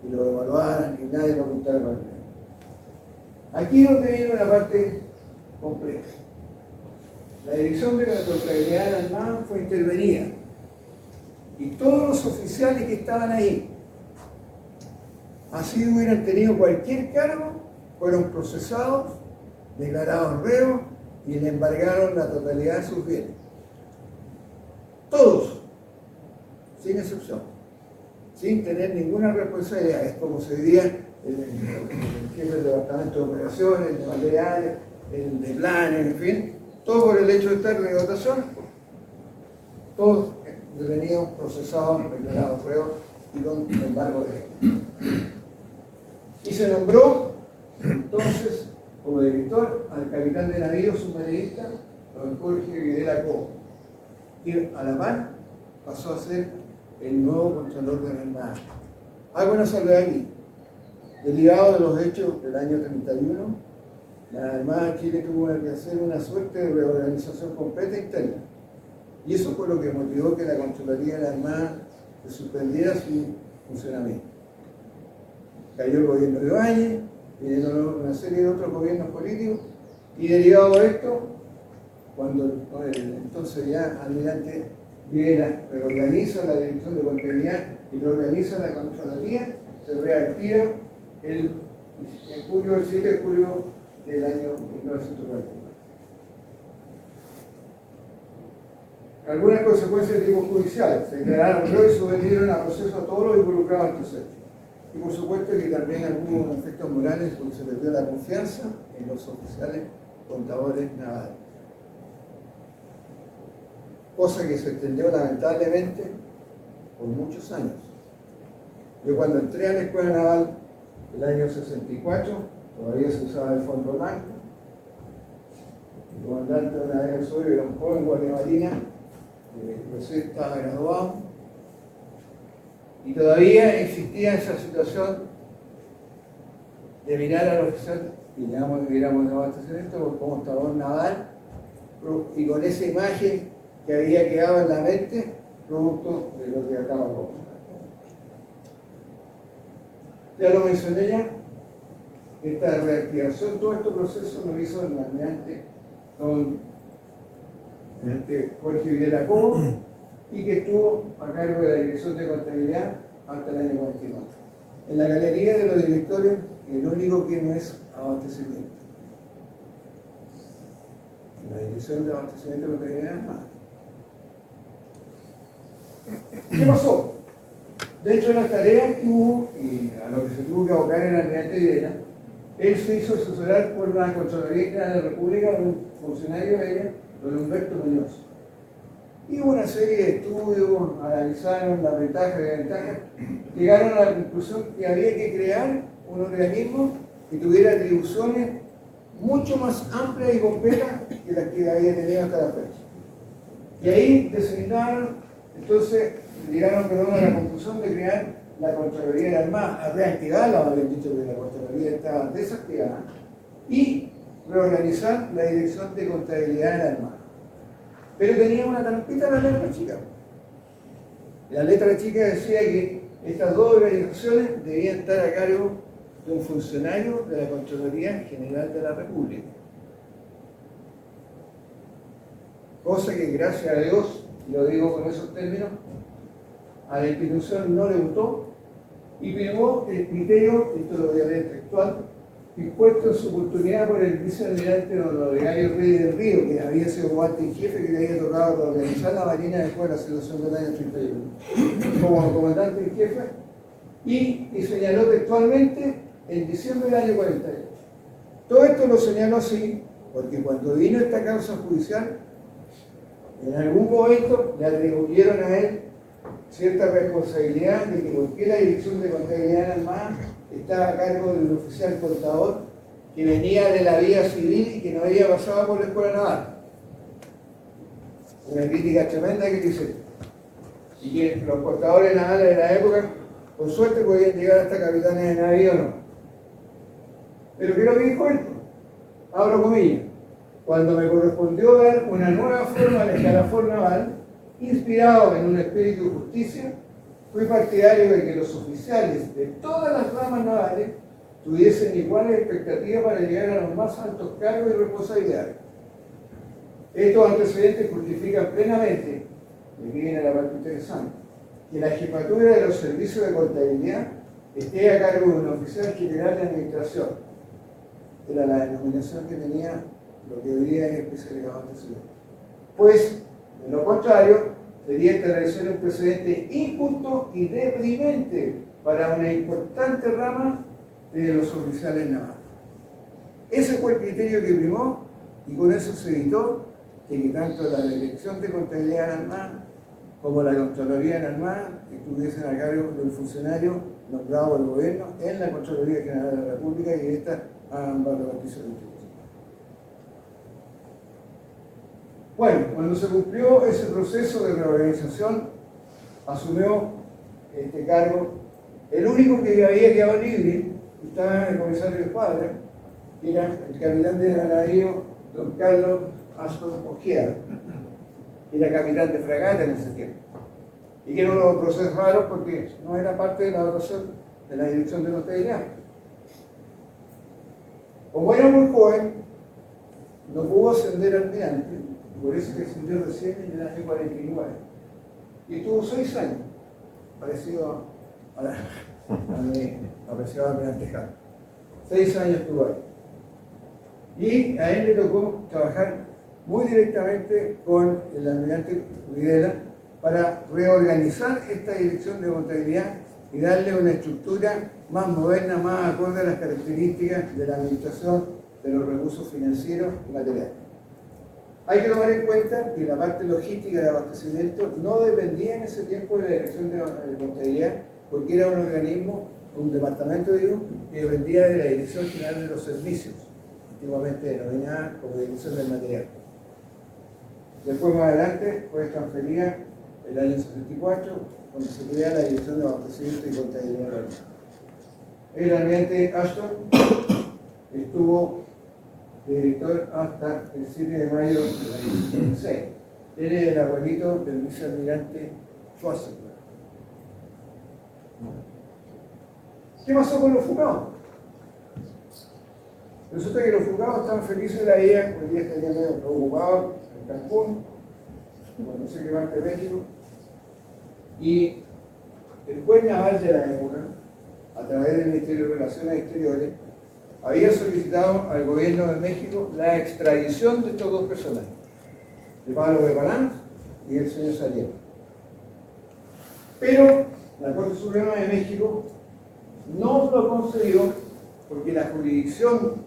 Speaker 3: que lo evaluaran, ni nadie lo ocultara para él. Aquí es donde viene una parte compleja. La dirección de la Contraloría de la Armada fue intervenida y todos los oficiales que estaban ahí, así hubieran tenido cualquier cargo, fueron procesados, declarados reos y le embargaron la totalidad de sus bienes. Todos, sin excepción, sin tener ninguna responsabilidad. Es como se diría el jefe del departamento de operaciones, el de materiales, el de planes, en fin, todo por el hecho de estar de votación, todos detenidos, procesados, declarados reos y con embargo de él. Y se nombró entonces como director al capitán de navío submarinista, don Jorge Videla Cobo, que a la par pasó a ser el nuevo Contralor de la Armada. Hago una salvedad aquí. Derivado de los hechos del año 31, la Armada de Chile tuvo que hacer una suerte de reorganización completa interna. Y eso fue lo que motivó que la Contraloría de la Armada se suspendiera su funcionamiento. Cayó el gobierno de Valle, vinieron una serie de otros gobiernos políticos, y derivado de esto, cuando entonces ya almirante Videla reorganiza la dirección de contabilidad y reorganiza la Contraloría, se reactiva el 7 de julio del año 1944. Algunas consecuencias de tipo judicial: se declararon reos y sometieron a proceso a todos los involucrados en estos hechos. Y por supuesto que también hubo efectos morales porque se perdió la confianza en los oficiales contadores navales. Cosa que se extendió lamentablemente por muchos años. Yo cuando entré a la Escuela Naval el año 64, todavía se usaba el fondo blanco. El comandante de una vez Osorio era un joven guardia marina, recién estaba graduado, y todavía existía esa situación de mirar al oficial, y miramos de abastecimiento como estador naval, y con esa imagen que había quedado en la mente, producto de lo que acaba de comentar. Ya lo mencioné ya, esta reactivación, todo este proceso lo hizo el almirante don Jorge Videla Cobo, y que estuvo a cargo de la dirección de contabilidad hasta el año 49. En la galería de los directores, el único que no es abastecimiento. En la dirección de abastecimiento de contabilidad más. ¿Qué pasó? Dentro de las tareas que hubo, y a lo que se tuvo que abocar el almirante Videla, él se hizo asesorar por la Contraloría de la República, un funcionario de ella, don Humberto Muñoz. Y hubo una serie de estudios, analizaron las ventajas y desventajas, llegaron a la conclusión que había que crear un organismo que tuviera atribuciones mucho más amplias y completas que las que había tenido hasta la fecha. Y ahí designaron, entonces llegaron a la conclusión de crear la Contraloría de la Armada, a reactivarla, habían dicho que la Contraloría estaba desactivada, y reorganizar la Dirección de Contabilidad de la Armada. Pero tenía una trampita en la letra chica. La letra chica decía que estas dos organizaciones debían estar a cargo de un funcionario de la Contraloría General de la República. Cosa que, gracias a Dios, y lo digo con esos términos, a la institución no le gustó y primó el criterio, esto lo voy a leer textual, impuesto en su oportunidad por el vicealmirante don Olegario Reyes del Río, que había sido comandante en jefe, que le había tocado organizar la Marina después de la situación del año 31, como comandante en jefe, y señaló textualmente en diciembre del año 48. Todo esto lo señaló así, porque cuando vino esta causa judicial, en algún momento le atribuyeron a él cierta responsabilidad de que porque la dirección de contabilidad en Armada estaba a cargo de un oficial contador que venía de la vía civil y que no había pasado por la escuela naval. Una crítica tremenda que dice, y que los contadores navales de la época, por suerte, podían llegar hasta capitanes de navío o no. Pero ¿qué es lo que dijo esto? Abro comillas. Cuando me correspondió dar una nueva forma al escalafón naval, inspirado en un espíritu de justicia, fui partidario de que los oficiales de todas las ramas navales tuviesen iguales expectativas para llegar a los más altos cargos y responsabilidades. Estos antecedentes justifican plenamente, y aquí viene la parte interesante, que la jefatura de los servicios de contabilidad esté a cargo de un oficial general de administración. Era la denominación que tenía lo que hoy día es especializado antecedente. Pues, de lo contrario, sería establecer un precedente injusto y deprimente para una importante rama de los oficiales navales. Ese fue el criterio que primó y con eso se evitó que tanto la Dirección de Contabilidad en Armada como la Contraloría en Armada estuviesen a cargo del funcionario nombrado por el gobierno en la Contraloría General de la República y esta ambas reparticiones de instituciones. Bueno, cuando se cumplió ese proceso de reorganización, asumió este cargo el único que había quedado libre, estaba el comisario de escuadra, que era el capitán de navío don Carlos Astor Ojeda, que era capitán de fragata en ese tiempo, y que no lo procesaron porque no era parte de la dotación de la Dirección de Contabilidad. Como era muy joven, no pudo ascender al almirante, por eso que ascendió recién en el año 49. Y estuvo 6 años, parecido a mi apreciado almirante Jara. 6 años estuvo ahí. Y a él le tocó trabajar muy directamente con el almirante Videla para reorganizar esta dirección de contabilidad y darle una estructura más moderna, más acorde a las características de la administración de los recursos financieros y materiales. Hay que tomar en cuenta que la parte logística de abastecimiento no dependía en ese tiempo de la dirección de contabilidad, porque era un organismo, un departamento, digo, que dependía de la Dirección General de los Servicios, antiguamente denominada como Dirección del Material. Después, más adelante, fue transferida el año 74, cuando se crea la Dirección de Abastecimiento y Contabilidad. El almirante Ashton estuvo de director hasta el 7 de mayo del año 2006. Él es el abuelito del vicealmirante Schwarzenegger. ¿Qué pasó con los fugados? Resulta que los fugados estaban felices de la vida, hoy día estarían medio preocupados en Cancún, cuando se levante México, y el juez naval de la época, a través del Ministerio de Relaciones Exteriores, había solicitado al gobierno de México la extradición de estos dos personajes, de Pablo de Palán y el señor Salier. Pero la Corte Suprema de México no lo concedió porque la jurisdicción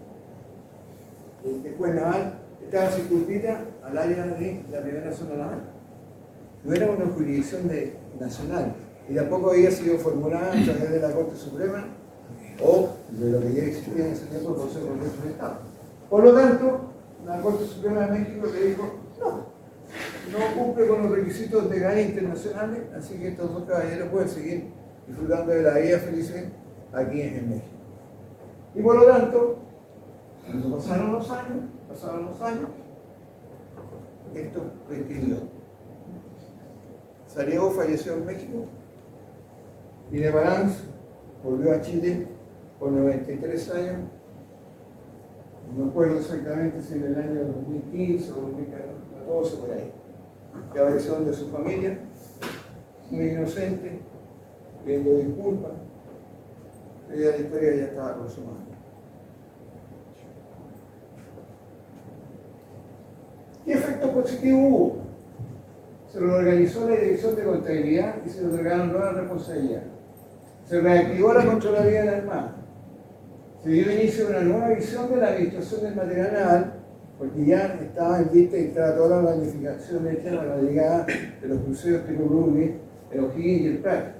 Speaker 3: del juez naval estaba circunscrita al área de la primera zona naval. No era una jurisdicción nacional y tampoco había sido formulada a través de la Corte Suprema o de lo que ya existía en ese tiempo el Consejo de Derechos del Estado. Por lo tanto, la Corte Suprema de México le dijo, no cumple con los requisitos legales internacionales, así que estos dos caballeros pueden seguir disfrutando de la vida feliz aquí en México. Y por lo tanto, cuando pasaron los años, esto prescribió. Saliego falleció en México y de Balance volvió a Chile por 93 años. No me acuerdo exactamente si en el año 2015 o 2014, por ahí. Cabezón de su familia, muy inocente, pidiendo disculpas. Pero ya la historia ya estaba consumada. ¿Qué efecto positivo hubo? Se lo organizó la Dirección de Contabilidad y se le otorgaron nuevas responsabilidades. Se reactivó la Contraloría de la Armada. Se dio inicio a una nueva visión de la administración del material naval, porque ya estaba en vista y estaba toda la planificación hecha para la llegada de los cruceros tipo Bruni, el O'Higgins y el Prat.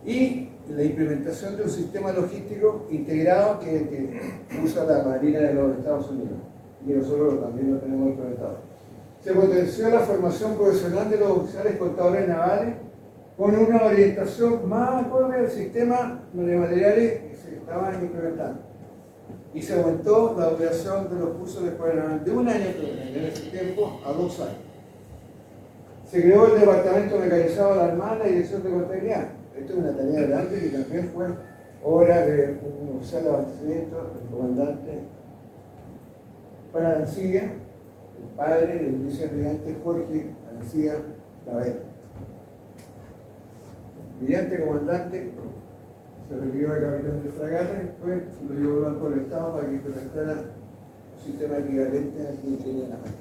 Speaker 3: Y la implementación de un sistema logístico integrado que usa la Marina de los Estados Unidos. Y nosotros también lo tenemos implementado. Se potenció la formación profesional de los oficiales contadores navales con una orientación más acorde al sistema de materiales que se estaban implementando. Y se aumentó la duración de los cursos de escuela naval de un año en ese tiempo a 2 años. Se creó el Departamento Mecanizado de la Armada y Dirección de Contabilidad. Esto es una tarea grande que también fue obra de un oficial de abastecimiento, el comandante para Arancilla, el padre del vicealmirante Jorge Arancilla Lavera. Brillante comandante, se requirió de capitán de fragata y después se lo llevó al Banco del Estado para que implementara un sistema equivalente al que tenía la máquina.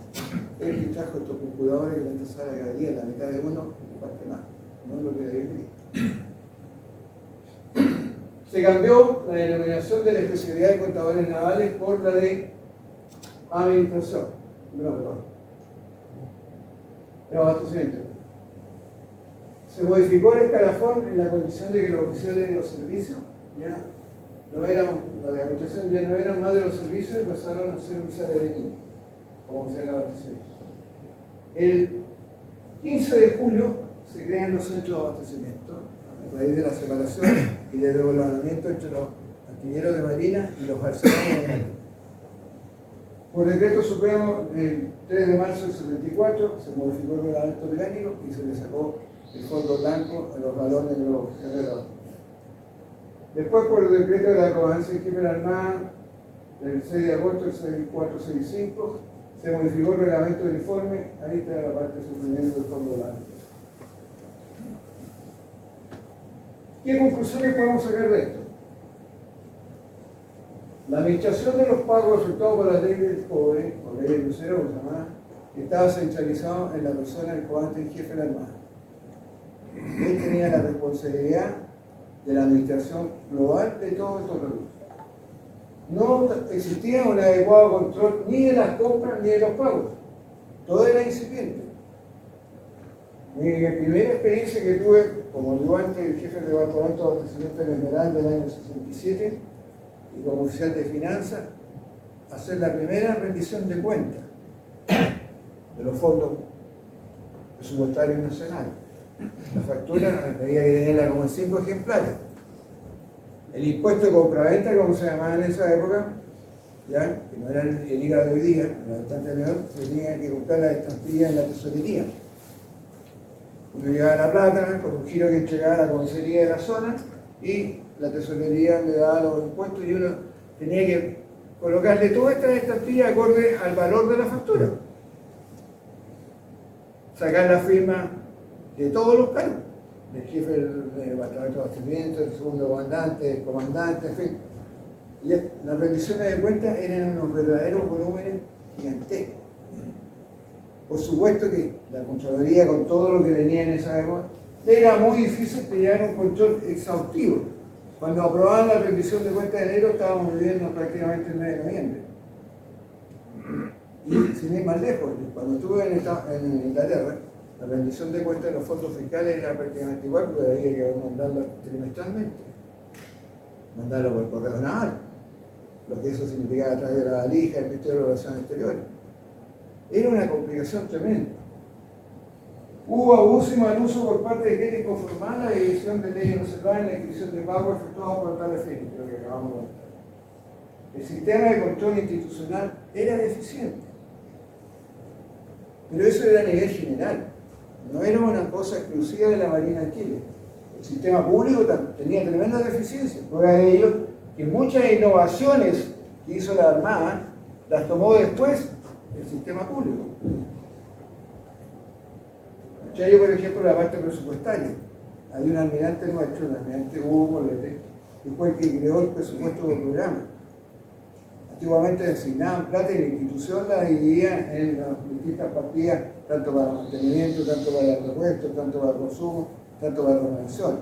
Speaker 3: Él que trajo estos computadores que la sala caería la mitad de uno y parte más, no es lo que debería. Se cambió la denominación de la especialidad de contadores navales por la de administración. De abastecimiento. Se modificó el escalafón en la condición de que los oficiales de los servicios ya no eran, la de administración ya no eran más de los servicios y pasaron a ser oficiales de línea, como oficiales de abastecimiento. El 15 de julio se crean los centros de abastecimiento a raíz de la separación y del regulamiento entre los artilleros de marina y los arsenales de marina. Por decreto supremo el 3 de marzo del 74 se modificó el reglamento orgánico y se le sacó el fondo blanco a los valores de los oficiales de la Armada. Después, por el decreto de la Comandancia en Jefe de la Armada del 6 de agosto del 6465, se modificó el reglamento del informe, ahí está la parte superior del fondo blanco. ¿Qué conclusiones podemos sacar de esto? La administración de los pagos efectuados por la ley del pobre, o ley del crucero, como se llama, estaba centralizado en la persona del comandante en jefe de la Armada. Él tenía la responsabilidad de la administración global de todos estos recursos. No existía un adecuado control ni de las compras ni de los pagos. Todo era incipiente. Mi primera experiencia que tuve como ayudante del jefe del departamento de abastecimiento de Esmeralda del año 67 y como oficial de finanzas, hacer la primera rendición de cuentas de los fondos presupuestarios nacionales. La factura había que tenerla como en 5 ejemplares. El impuesto de compraventa, como se llamaba en esa época, ya, que no era el IVA de hoy día, era bastante menor, se tenía que comprar la estampilla en la tesorería. Uno llevaba la plata con un giro que entregaba a la comisaría de la zona y la tesorería le daba los impuestos y uno tenía que colocarle todas estas estampillas acorde al valor de la factura. Sacar la firma de todos los cargos, del jefe del departamento de abastecimiento, del segundo comandante, del comandante, en fin. Y las rendiciones de cuentas eran unos verdaderos volúmenes gigantescos. Por supuesto que la Contraloría, con todo lo que tenía en esa época, era muy difícil tener un control exhaustivo. Cuando aprobaban la rendición de cuentas de enero, estábamos viviendo prácticamente el mes de noviembre. Y sin ir más lejos, cuando estuve en Inglaterra, la rendición de cuentas de los fondos fiscales era prácticamente igual, porque había que mandarlo trimestralmente. Mandarlo por correo naval, lo que eso significaba a través de la valija, el Ministerio de Relaciones Exteriores. Era una complicación tremenda. Hubo abuso y mal uso por parte de quienes conformaban la división de leyes reservadas en la inscripción de pago efectuado por tal efecto, lo que acabamos de contar. El sistema de control institucional era deficiente. Pero eso era a nivel general. No era una cosa exclusiva de la Marina de Chile. El sistema público tenía tremendas deficiencias. Prueba de ello que muchas innovaciones que hizo la Armada las tomó después el sistema público. Yo, por ejemplo, la parte presupuestaria. Hay un almirante nuestro, el almirante Hugo Bolete, que fue el que creó el presupuesto del programa. Antiguamente designaban plata y la institución la dividía en las distintas partidas, tanto para mantenimiento, tanto para el repuesto, tanto para el consumo, tanto para la organización.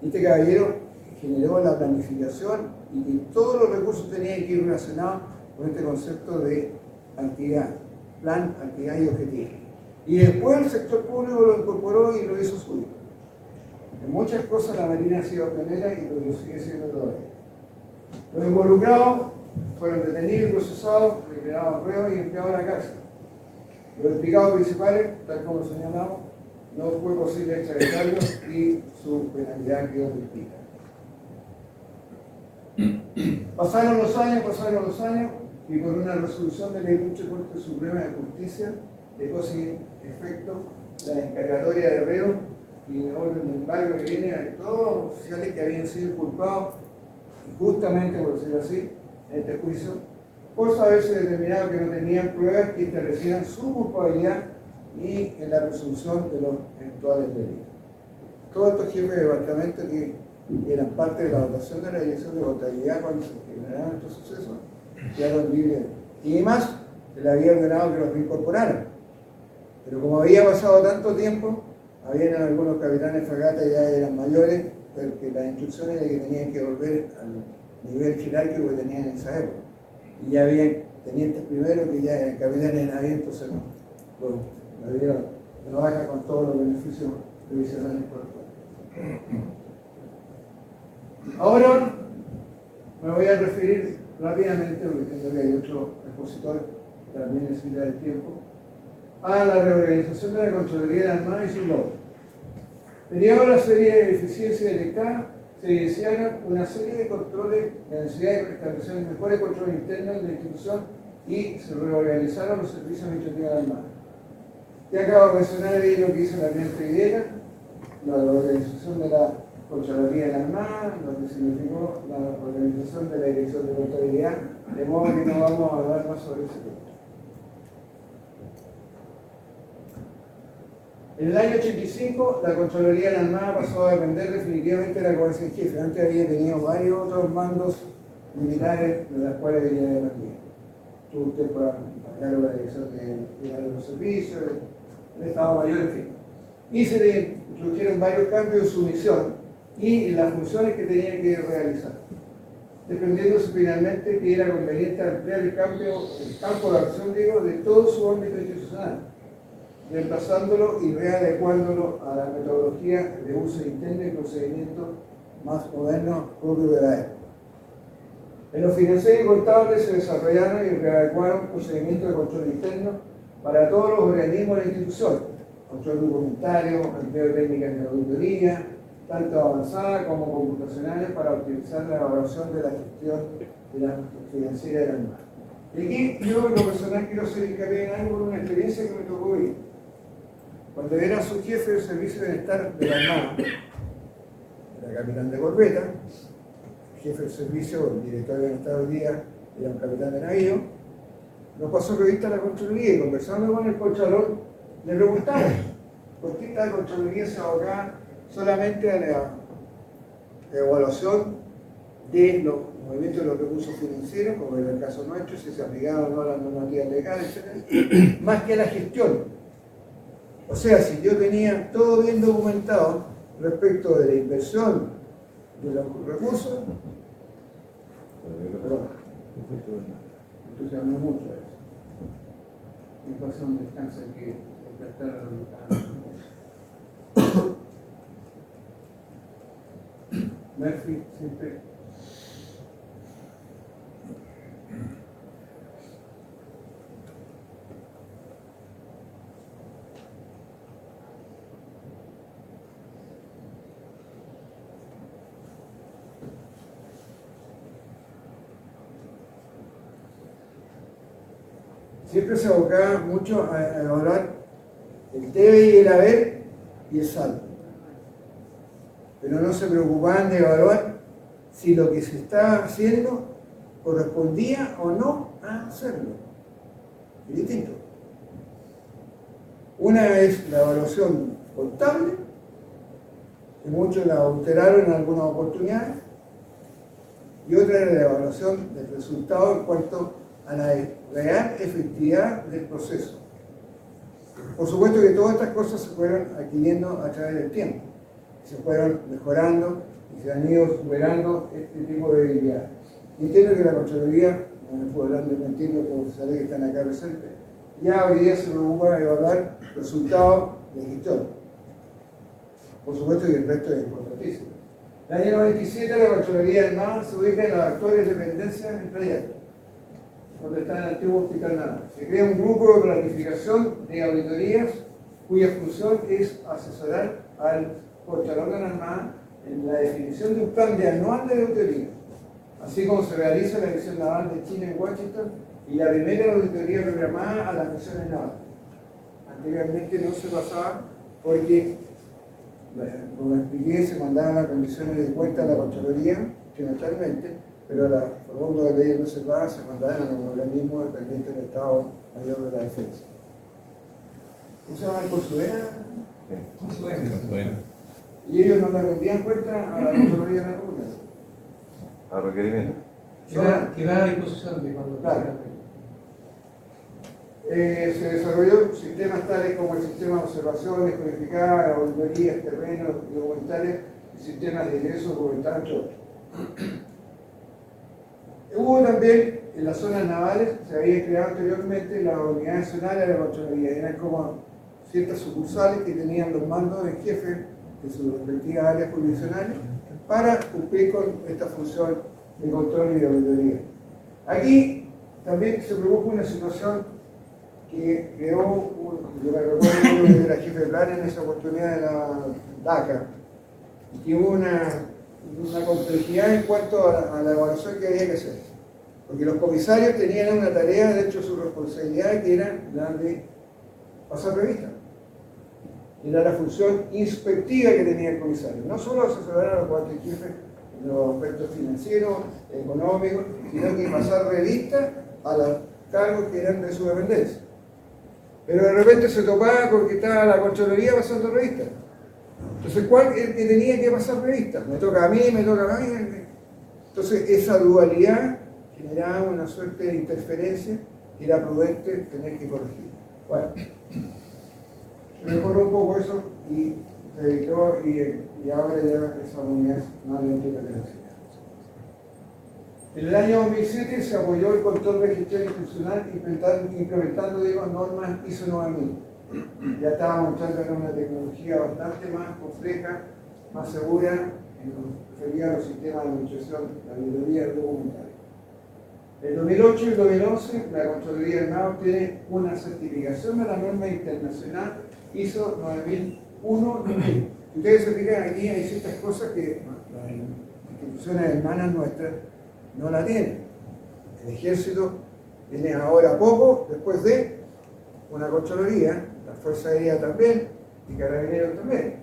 Speaker 3: Este caballero generó la planificación y que todos los recursos tenían que ir relacionados con este concepto de actividad, plan, actividad y objetivo. Y después el sector público lo incorporó y lo hizo suyo. En muchas cosas la Marina ha sido pionera y lo sigue siendo todavía. Los involucrados fueron detenidos y procesados, declarados reos y enviados a la cárcel. Los implicados principales, tal como señalamos, no fue posible extraditarlos y su penalidad quedó cumplida. Pasaron los años y con una resolución de la Ilustre Corte Suprema de Justicia dejó sin efecto la encargatoria de reo y el orden de embargo que viene a todos los oficiales que habían sido culpados, injustamente por decirlo así, en este juicio, por haberse determinado que no tenían pruebas que establecieran su culpabilidad y en la presunción de los eventuales delitos. Todos estos jefes de departamento que eran parte de la votación de la Dirección de Contabilidad cuando se generaron estos sucesos, quedaron libres. Y además, se le había ordenado que los reincorporaran. Pero como había pasado tanto tiempo, habían algunos capitanes de fragata ya eran mayores, porque las instrucciones de que tenían que volver al nivel jerárquico que tenían en esa época. Y ya habían tenientes primero que ya eran capitanes de navío, entonces la vida no baja con todos los beneficios previsionales por el cuerpo. Ahora me voy a referir rápidamente, porque tengo que hay otro expositor que también necesita el tiempo, a la reorganización de la Contraloría de la Armada y sus logros. Derivado de la serie de deficiencias detectadas, se iniciaron una serie de controles, la necesidad de establecer mejores controles internos de la institución y se reorganizaron los servicios administrativos de la Armada. Ya acabo de mencionar ahí lo que hizo la almirante Videla, la organización de la Contraloría de la Armada, lo que significó la organización de la Dirección de Contabilidad, de modo que no vamos a hablar más sobre ese tema. En el año 85, la Contraloría de la Armada pasó a depender definitivamente de la Comandante en Jefe. Antes había tenido varios otros mandos militares de las cuales venía de partida. Tuvo usted para cargo de la Dirección de los Servicios, el Estado Mayor, en fin. Y se le introdujeron varios cambios en su misión y en las funciones que tenía que realizar, dependiéndose finalmente que era conveniente ampliar el campo de acción de todo su ámbito institucional, reemplazándolo y readecuándolo a la metodología de uso interno y procedimientos más modernos propios de la época. En lo financiero y contable se desarrollaron y readecuaron procedimientos de control interno para todos los organismos de la institución, control documentario, empleo de técnicas de auditoría, tanto avanzadas como computacionales, para optimizar la evaluación de la gestión de la financiera de la Armada. Y aquí yo en lo personal quiero hacer hincapié en algo por una experiencia que me tocó vivir. Cuando era su jefe del Servicio de Bienestar de la Armada, era capitán de corbeta, jefe del servicio, el director de Bienestar hoy día era un capitán de navío, nos pasó revista a la Contraloría y conversando con el Contralor, le preguntamos por qué esta Contraloría se abocaba solamente a la evaluación de los movimientos de los recursos financieros, como en el caso nuestro, si se aplicaban o no las normativas legales, etc., más que a la gestión. O sea, si yo tenía todo bien documentado respecto de la inversión de los recursos, perdón, entusiasmo mucho a eso. Me pasa un descanso que despertar Murphy siempre. Siempre se abocaba mucho a evaluar el debe y el haber y el saldo. Pero no se preocupaban de evaluar si lo que se está haciendo correspondía o no a hacerlo. Es distinto. Una es la evaluación contable, que muchos la alteraron en algunas oportunidades, y otra es la evaluación del resultado en cuanto a la real efectividad del proceso. Por supuesto que todas estas cosas se fueron adquiriendo a través del tiempo, se fueron mejorando y se han ido superando este tipo de debilidades. Entiendo que la Contraloría, no me puedo hablar de mentir los profesores que están acá presentes, ya hoy día se preocupa de evaluar resultados de gestión. Por supuesto que el resto es importantísimo. En el año 97 la Contraloría del MAN se ubica en las actuales dependencias del proyecto, donde está el antiguo hospital naval. Se crea un grupo de planificación de auditorías cuya función es asesorar al Contralor de la Armada en la definición de un plan de anual de auditoría, así como se realiza la misión naval de China en Washington y la primera auditoría programada a las misiones navales. Anteriormente no se pasaba porque, como expliqué, se mandaban las condiciones de cuenta a la Contraloría trimestralmente, pero la fondo de leyes reservadas se mandaban a los organismos dependientes del Estado Mayor de la Defensa. ¿Cómo se llama el Consuena? Y ellos no le rendían cuenta a la Contraloría de la República.
Speaker 4: A requerimiento.
Speaker 5: Queda a disposición de cuando
Speaker 3: claro. Se desarrolló sistemas tales como el sistema de observaciones codificadas, auditorías, terrenos y documentales y sistemas de ingresos documentados, entre otros. Hubo también en las zonas navales, se había creado anteriormente las unidades zonales de la Contraloría, eran como ciertas sucursales que tenían los mandos en jefe de sus respectivas áreas jurisdiccionales para cumplir con esta función de control y de auditoría. Aquí también se produjo una situación que creó, yo me recuerdo que era jefe de plan en esa oportunidad de la DACA, y que hubo una complejidad en cuanto a la evaluación que había que hacer. Porque los comisarios tenían una tarea, de hecho su responsabilidad, que era la de pasar revista. Era la función inspectiva que tenía el comisario. No solo asesorar a los cuartos jefes en los aspectos financieros, económicos, sino que pasar revista a los cargos que eran de su dependencia. Pero de repente se topaba porque estaba la Contraloría pasando revistas. Entonces, ¿cuál es el que tenía que pasar revistas? Me toca a mí, me toca a mí. Entonces, esa dualidad generaba una suerte de interferencia que era prudente tener que corregir. Bueno, se mejoró un poco eso y se dedicó y ahora ya esa unidad no le entiende la necesidad. En el año 2007 se apoyó el control de gestión institucional implementando normas ISO 9000. Ya estábamos entrando en una tecnología bastante más compleja, más segura, en lo referido a los sistemas de administración, la auditoría documental. En el 2008 y el 2011, la Contraloría del MAO tiene una certificación de la norma internacional ISO 9001-2000. Si ustedes se fijan aquí, hay ciertas cosas que las instituciones hermanas nuestras no la tienen. El ejército tiene ahora poco, después de una Contraloría, la Fuerza Aérea también, y Carabineros también.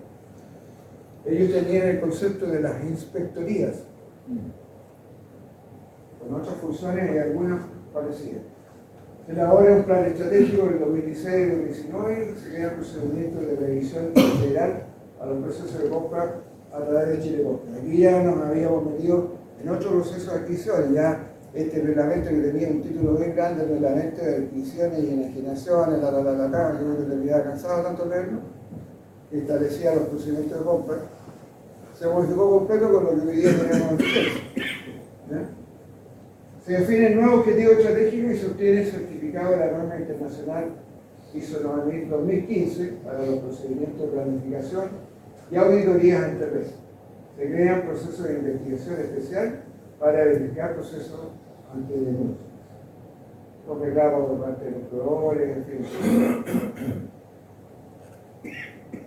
Speaker 3: Ellos tenían el concepto de las inspectorías, con otras funciones y algunas parecidas. Se elabora un plan estratégico en el 2016-2019, se crea un procedimiento de revisión integral a los procesos de compra a través de Chile Compra. Aquí ya nos habíamos metido en otro proceso de adquisición, ya este reglamento que tenía un título bien grande, el reglamento de adquisiciones y enajenaciones, creo que te había cansado tanto leerlo, que establecía los procedimientos de compra, se modificó completo con lo que hoy día tenemos en el Se define el nuevo objetivo estratégico y se obtiene el certificado de la norma internacional ISO 2015 para los procedimientos de planificación y auditorías en terrestre. Se crean procesos de investigación especial para verificar procesos ante denuncias. Los reclamos por parte de los proveedores, en fin.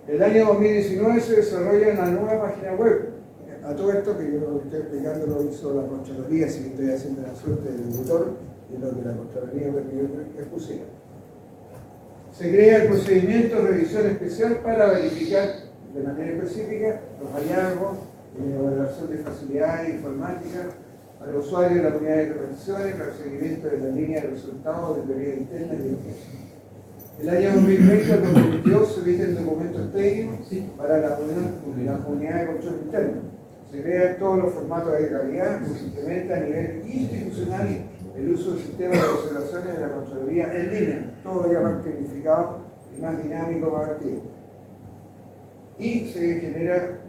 Speaker 3: El año 2019 se desarrolla una nueva página web. A todo esto que yo lo estoy explicando lo hizo la Contraloría, así que estoy haciendo la suerte del editor de lo que la Contraloría me pidió que expusiera. Se crea el procedimiento de revisión especial para verificar de manera específica los hallazgos evaluación de facilidades informáticas al usuario de la unidad de correcciones para el seguimiento de la línea de resultados de teoría interna y de ingreso. El año 2020 al 2022 se emiten documentos técnicos para la unidad de control interno. Se crean todos los formatos de calidad, se implementa a nivel institucional el uso del sistema de observaciones de la Contraloría en línea, todo ya más tecnificado y más dinámico, más activo. Y se genera,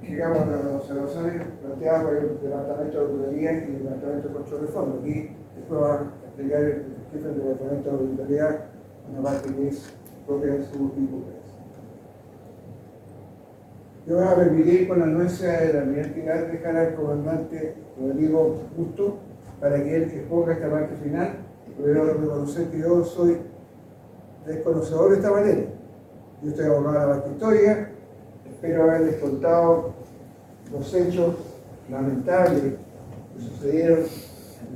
Speaker 3: digamos, las observaciones planteadas por el Departamento de Auditoría y el Departamento de Control de Fondo. Aquí después va a explicar el jefe del Departamento de Auditoría una parte que es propia de su equipo. Yo voy a permitir, con la anuencia de la almirante, dejar al comandante Rodrigo Justo para que él exponga esta parte final, porque debo reconocer que yo soy desconocedor de esta materia. Yo estoy abogado de la parte histórica, espero haberles contado los hechos lamentables que sucedieron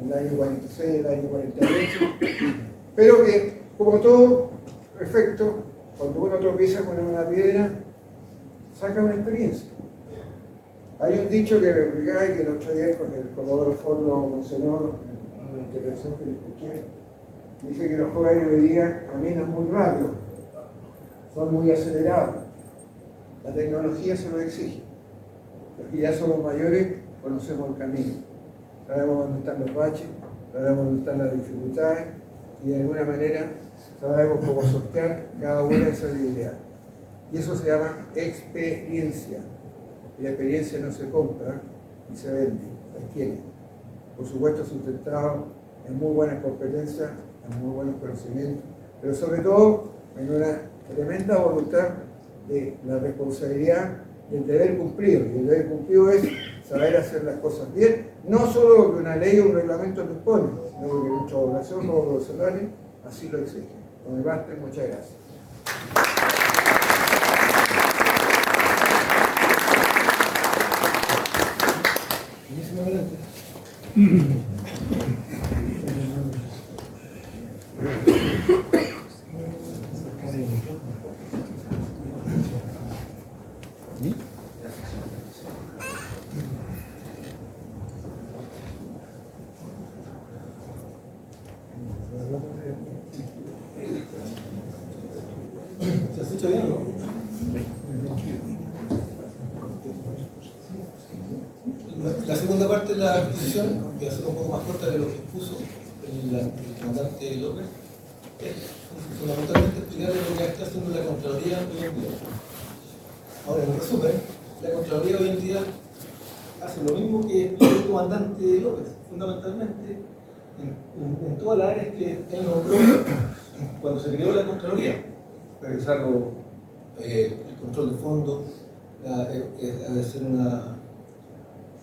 Speaker 3: en el año 46, el año 48, pero que, como todo efecto, cuando uno tropieza con una piedra, saca una experiencia. Hay un dicho que me explicaba y que el otro día con el Comodoro Fondo mencionó en una intervención que le escuché. Dice que los jóvenes hoy día caminan muy rápido, son muy acelerados. La tecnología se lo exige. Los que ya somos mayores conocemos el camino. Sabemos dónde están los baches, sabemos dónde están las dificultades y de alguna manera sabemos cómo sortear cada una de esas debilidades. Y eso se llama experiencia. Y la experiencia no se compra y se vende, se adquiere. Por supuesto, sustentado en muy buenas competencias, en muy buenos conocimientos, pero sobre todo en una tremenda voluntad de la responsabilidad del deber cumplido. Y el deber cumplido es saber hacer las cosas bien, no solo porque una ley o un reglamento lo impone, sino porque nuestra obligación como profesionales así lo exige. Con el basta, muchas gracias.
Speaker 5: ¿Se escucha bien o no? La segunda parte de la exposición, que va a ser un poco más corta de lo que expuso el comandante López, es fundamentalmente explicar lo que está haciendo la Contraloría hoy en día. Ahora, en resumen, la Contraloría hoy en día hace lo mismo que explicó el comandante López, fundamentalmente en todas las áreas que él nombró cuando se creó la Contraloría. Revisar el control de fondo,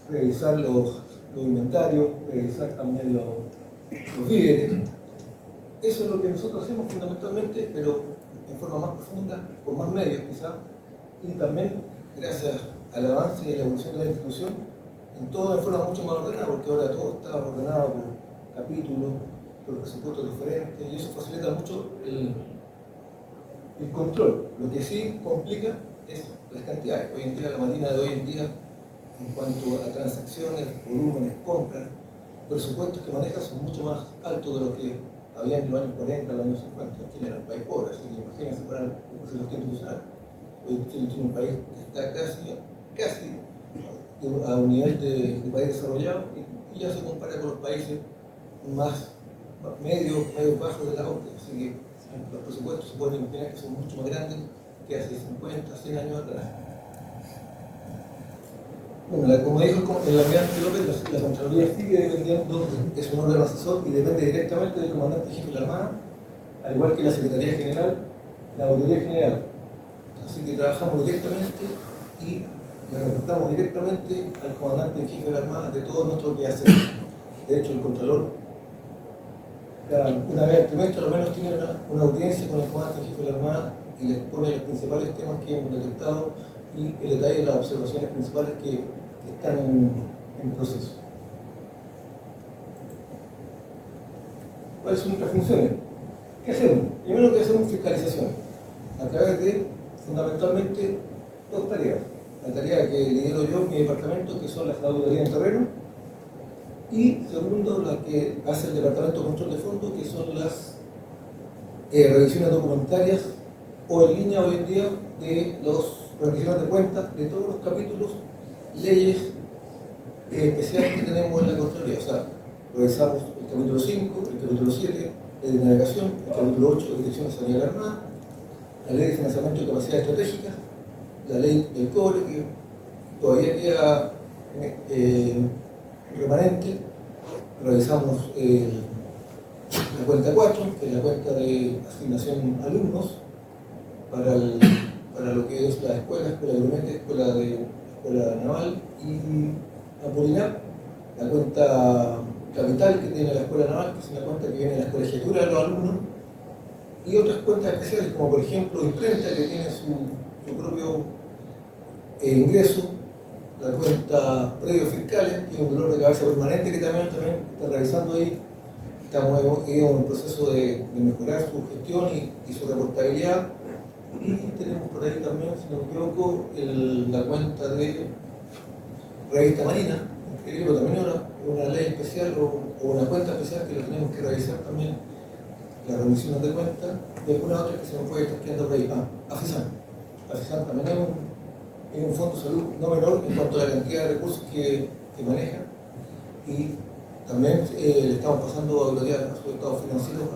Speaker 5: revisar los inventarios, revisar también los víveres. Eso es lo que nosotros hacemos fundamentalmente, pero en forma más profunda, con más medios quizás, y también gracias al avance y a la evolución de la institución, en todo de forma mucho más ordenada, porque ahora todo está ordenado por capítulos, por presupuestos diferentes, y eso facilita mucho el control. Lo que sí complica es las cantidades. Hoy en día, la máquina de hoy en día, en cuanto a transacciones, volúmenes, compras, presupuestos que maneja son mucho más altos de lo que había en los años 40, los años 50. Chile era un país pobre, así que imagínense para el proceso institucional. Hoy Chile tiene un país que está casi a un nivel de país desarrollado y ya se compara con los países más medios bajos de la OCDE. Así que los presupuestos se pueden imaginar que son mucho más grandes que hace 50, 100 años atrás. Bueno, como dijo el almirante López, la Contraloría sigue dependiendo de su órgano asesor y depende directamente del comandante jefe de la Armada, al igual que la Secretaría General, la Auditoría General. Así que trabajamos directamente y le reportamos directamente al comandante en jefe de la Armada de todo nuestro quehacer. De hecho, el Contralor, una vez al trimestre, al menos tiene una audiencia con el comandante en jefe de la Armada y le expone los principales temas que hemos detectado y el detalle de las observaciones principales que están en proceso. ¿Cuáles son nuestras funciones? ¿Qué hacemos? Primero que hacemos fiscalización a través de fundamentalmente dos tareas. la tarea que lidero yo en mi departamento, que son las auditorías en terreno, y segundo, la que hace el Departamento de Control de Fondos, que son las revisiones documentarias o en línea hoy en día de las rendiciones de cuentas de todos los capítulos, leyes especiales que tenemos en la Contraloría. O sea, revisamos el capítulo 5, el capítulo 7, ley de navegación, el capítulo 8, de Dirección de Sanidad Armada, la ley de financiamiento de capacidades estratégicas, la ley del cobre, que todavía queda remanente. Revisamos la cuenta 4, que es la cuenta de asignación a alumnos para lo que es la escuela agromete, escuela naval y Apolinar, la cuenta capital que tiene la escuela naval, que es una cuenta que viene de la colegiatura de los alumnos, y otras cuentas especiales, como por ejemplo imprenta, que tiene su propio ingreso, la cuenta predios fiscales, que es un dolor de cabeza permanente que también está revisando ahí. Estamos en un proceso de mejorar su gestión y su reportabilidad. Y tenemos por ahí también, si no me equivoco, la cuenta de revista marina, que creo también es una ley especial o una cuenta especial que lo tenemos que revisar también, las revisiones de cuenta, y alguna otra que se nos puede estar quedando por ahí. AFISAN. AFISAN también es un fondo de salud no menor en cuanto a la cantidad de recursos que maneja, y también le estamos pasando auditoría a sus estados financieros.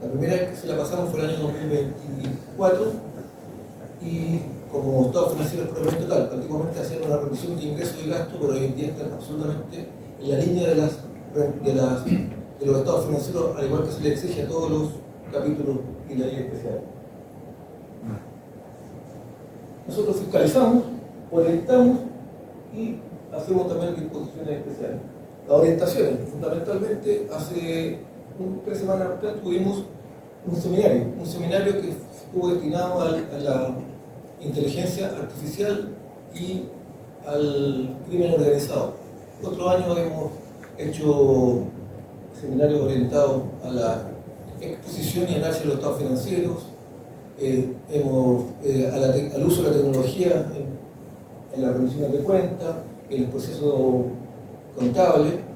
Speaker 5: La primera vez que se la pasamos fue el año 2024, y como estado financiero es propiamente tal, antiguamente hacían una revisión de ingresos y gastos, pero hoy en día están absolutamente en la línea de los estados financieros, al igual que se le exige a todos los capítulos y leyes especiales. Nosotros fiscalizamos, orientamos y hacemos también disposiciones especiales. Las orientaciones, fundamentalmente, hace 3 semanas atrás tuvimos un seminario que estuvo destinado a la inteligencia artificial y al crimen organizado. Otro año hemos hecho seminarios orientados a la exposición y análisis de los estados financieros, al uso de la tecnología en las rendiciones de cuentas, en el proceso contable.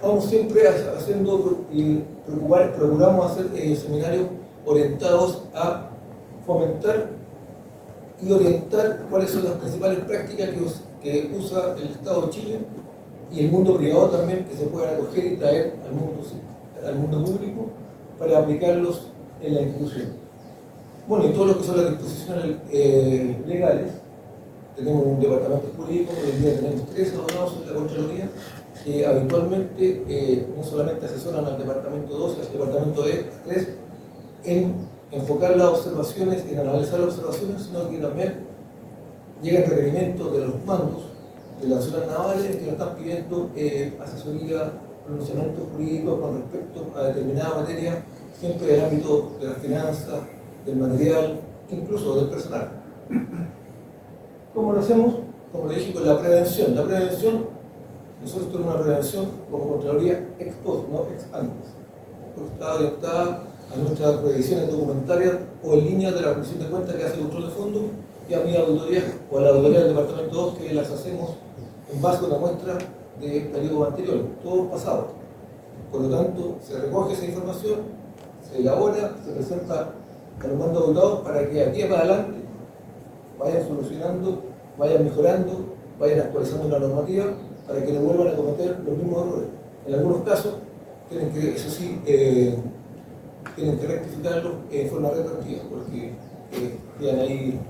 Speaker 5: Vamos siempre haciendo y procuramos hacer seminarios orientados a fomentar y orientar cuáles son las principales prácticas que usa el Estado de Chile y el mundo privado también, que se puedan acoger y traer al mundo público para aplicarlos en la institución. Bueno, y todo lo que son las disposiciones legales, tenemos un departamento jurídico, hoy en día tenemos 3 abogados en la Contraloría, que habitualmente no solamente asesoran al departamento 2 y al departamento 3 en enfocar las observaciones, en analizar las observaciones, sino que también llegan requerimientos de los mandos de las zonas navales que nos están pidiendo asesoría, pronunciamientos jurídicos con respecto a determinada materia, siempre en el ámbito de las finanzas, del material, incluso del personal. ¿Cómo lo hacemos? Como le dije, con la prevención. La prevención, nosotros tenemos una prevención como Contraloría ex post, no ex antes. Está orientada a nuestras revisiones documentarias o en línea de la revisión de cuentas que hace el control de fondos, y a mi auditoría o a la auditoría del Departamento 2, que las hacemos en base a una muestra de periodos anteriores, todo pasado. Por lo tanto, se recoge esa información, se elabora, se presenta a los mandos auditados para que aquí para adelante vayan solucionando, vayan mejorando, vayan actualizando la normativa para que no vuelvan a cometer los mismos errores. En algunos casos, tienen que, eso sí, tienen que rectificarlo en forma retroactiva, porque quedan ahí,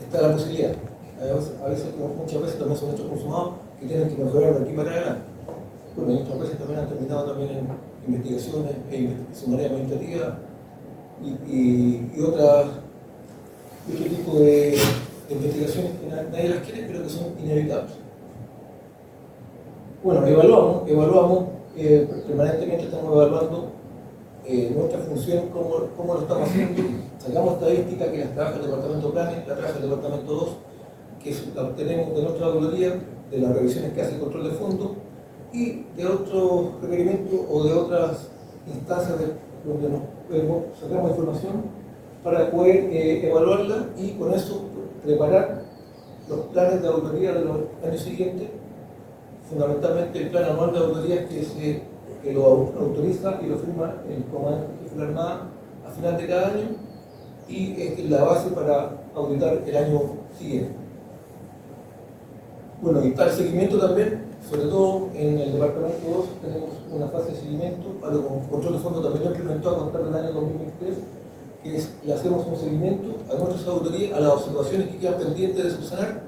Speaker 5: está la posibilidad. Muchas veces también son hechos consumados que tienen que mejorar de aquí para adelante. Bueno, y otras veces también han terminado también en investigaciones, sumaria administrativa y otro tipo de investigaciones que nadie las quiere, pero que son inevitables. Bueno, evaluamos permanentemente, estamos evaluando nuestra función, cómo lo estamos haciendo. Sacamos estadísticas que las trabaja el Departamento Planes, la trabaja el Departamento 2, que la obtenemos de nuestra auditoría, de las revisiones que hace el control de fondos y de otros requerimientos o de otras instancias donde nos sacamos información para poder evaluarla y con eso preparar los planes de auditoría de los años siguientes, fundamentalmente el plan anual de auditoría que lo autoriza y lo firma el comandante jefe de la Armada a final de cada año, y es la base para auditar el año siguiente. Bueno, y tal seguimiento también, sobre todo en el departamento 2 tenemos una fase de seguimiento, para el control de fondo también lo implementó a contar del año 2023, que es, le hacemos un seguimiento a nuestras auditorías, a las observaciones que quedan pendientes de subsanar,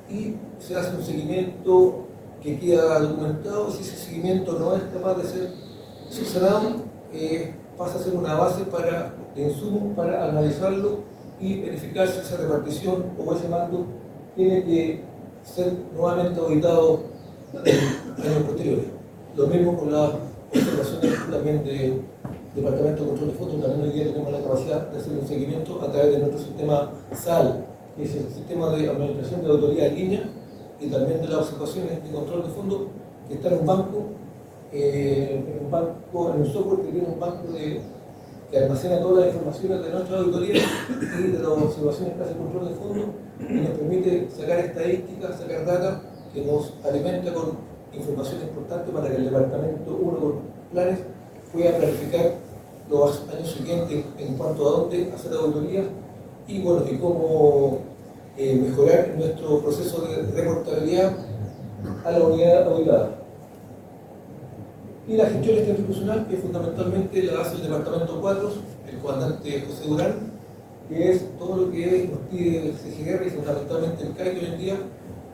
Speaker 5: y se hace un seguimiento que queda documentado. Si ese seguimiento no es capaz de ser subsanado, pasa a ser una base de insumo para analizarlo y verificar si esa repartición o ese mando tiene que ser nuevamente auditado en años posteriores. Lo mismo con las observaciones también del Departamento de Control de Fondos. También hoy día tenemos la capacidad de hacer un seguimiento a través de nuestro sistema SAL, que es el sistema de administración de auditoría en línea, y también de las observaciones de control de fondos, que está en un banco, en un software que tiene un banco que almacena todas las informaciones de nuestra auditoría y de las observaciones que hace el control de fondos, y nos permite sacar estadísticas, sacar data que nos alimenta con información importante para que el departamento 1 con planes pueda planificar los años siguientes en cuanto a dónde hacer auditorías y, bueno, y cómo mejorar nuestro proceso de reportabilidad a la unidad auditada. Y la gestión institucional, que fundamentalmente la hace el Departamento 4, el comandante José Durán, que es todo lo que nos pide el CGR y fundamentalmente el CAI hoy en día.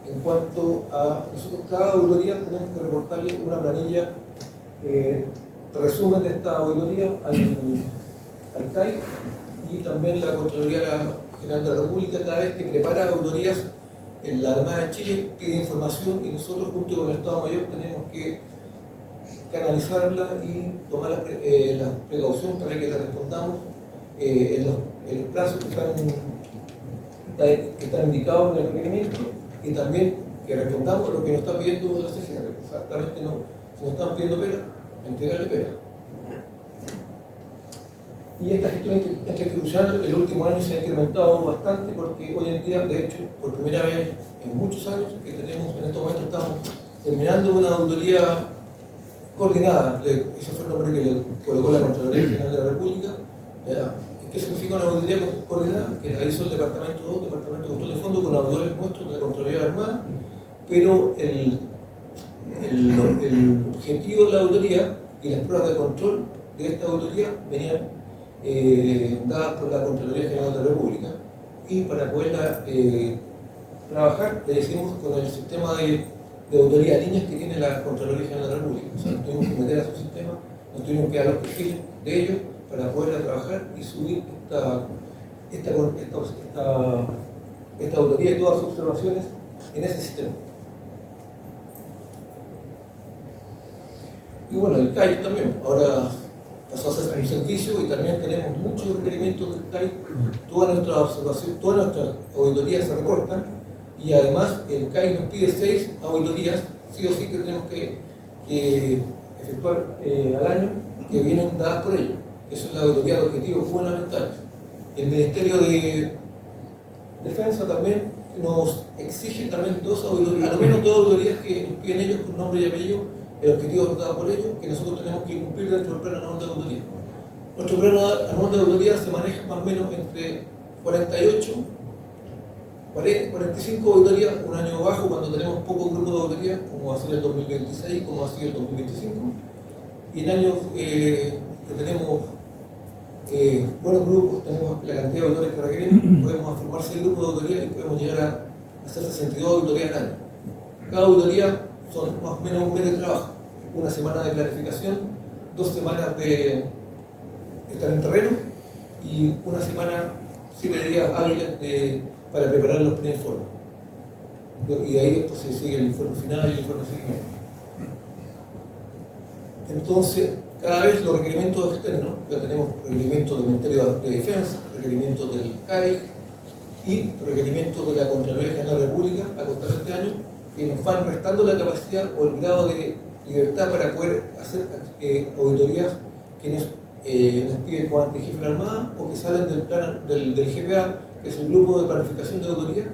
Speaker 5: En cuanto a nosotros, cada auditoría tenemos que reportarle una planilla resumen de esta auditoría al CAI, y también la Contraloría General de la República, cada vez que prepara auditorías en la Armada de Chile, pide información, y nosotros junto con el Estado Mayor tenemos que analizarla y tomar la precaución para que la respondamos en los plazos que están indicados en el requerimiento, y también que respondamos a lo que nos está pidiendo la CGR. Exactamente, no, si nos están pidiendo pera, entregarle pera. Y esta gestión institucional el último año se ha incrementado bastante, porque hoy en día, de hecho, por primera vez en muchos años que tenemos, en estos momentos estamos terminando una auditoría coordinada. Ese fue el nombre que le colocó la Contraloría General de la República. ¿Qué significa una auditoría coordinada? Que la hizo el Departamento 2, Departamento de Control de Fondos, con auditores nuestros de la Contraloría Armada, pero el objetivo de la auditoría y las pruebas de control de esta auditoría venían dadas por la Contraloría General de la República, y para poderla trabajar le decimos con el sistema de auditoría de líneas que tiene la Contraloría General de la República. O sea, nos tuvimos que meter a su sistema, nos tuvimos que dar los perfiles de ellos para poderla trabajar y subir esta auditoría y todas sus observaciones en ese sistema. Y bueno, el CAI también, ahora pasó a ser un servicio, y también tenemos muchos requerimientos del CAI. Todas nuestras observaciones, todas nuestras auditorías se recortan, y además el CAI nos pide 6 auditorías, sí o sí, que tenemos que efectuar al año, que vienen dadas por ellos. Eso es la auditoría de objetivos fundamentales. El Ministerio de Defensa también nos exige también 2 auditorías, a lo menos 2 auditorías que nos piden ellos con nombre y apellido, el objetivo dado por ellos, que nosotros tenemos que cumplir dentro del plan anual de auditoría. Nuestro plan anual de auditoría se maneja más o menos entre 45 auditorías, un año bajo cuando tenemos pocos grupos de auditoría, como va a ser el 2026, como va a ser el 2025, y en años que tenemos buenos grupos, tenemos la cantidad de auditores que requerimos, podemos formar 6 grupos de auditoría y podemos llegar a hacer 62 auditorías al año. Cada auditoría son más o menos un mes de trabajo, una semana de planificación, 2 semanas de estar en terreno, y una semana, 7 días hábiles para preparar los pre-informes. Y de ahí después se sigue el informe final y el informe de seguimiento. Entonces, cada vez los requerimientos externos, ya tenemos requerimientos del Ministerio de Defensa, requerimientos del CAI y requerimientos de la Contraloría General de la República a contar este año, que nos van restando la capacidad o el grado de libertad para poder hacer auditorías que nos pide el comandante jefe de la Armada, o que salen del GPA, que es el grupo de planificación de auditoría,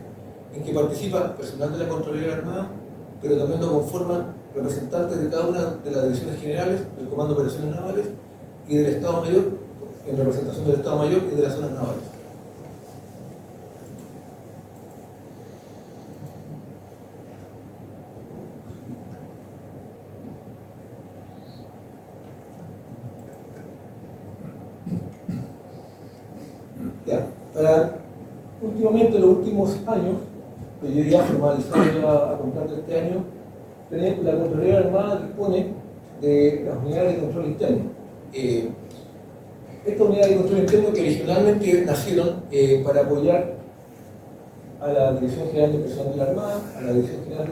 Speaker 5: en que participa personal de la Contraloría Armada, pero también lo conforman representantes de cada una de las divisiones generales, del Comando de Operaciones Navales y del Estado Mayor, en representación del Estado Mayor y de las zonas navales. Ya, últimamente, en los últimos años, que yo ya formalizando a contar de este año, la Contraloría Armada dispone de las unidades de control interno. Estas unidades de control interno que originalmente nacieron para apoyar a la Dirección General de Personal de la Armada, a la Dirección General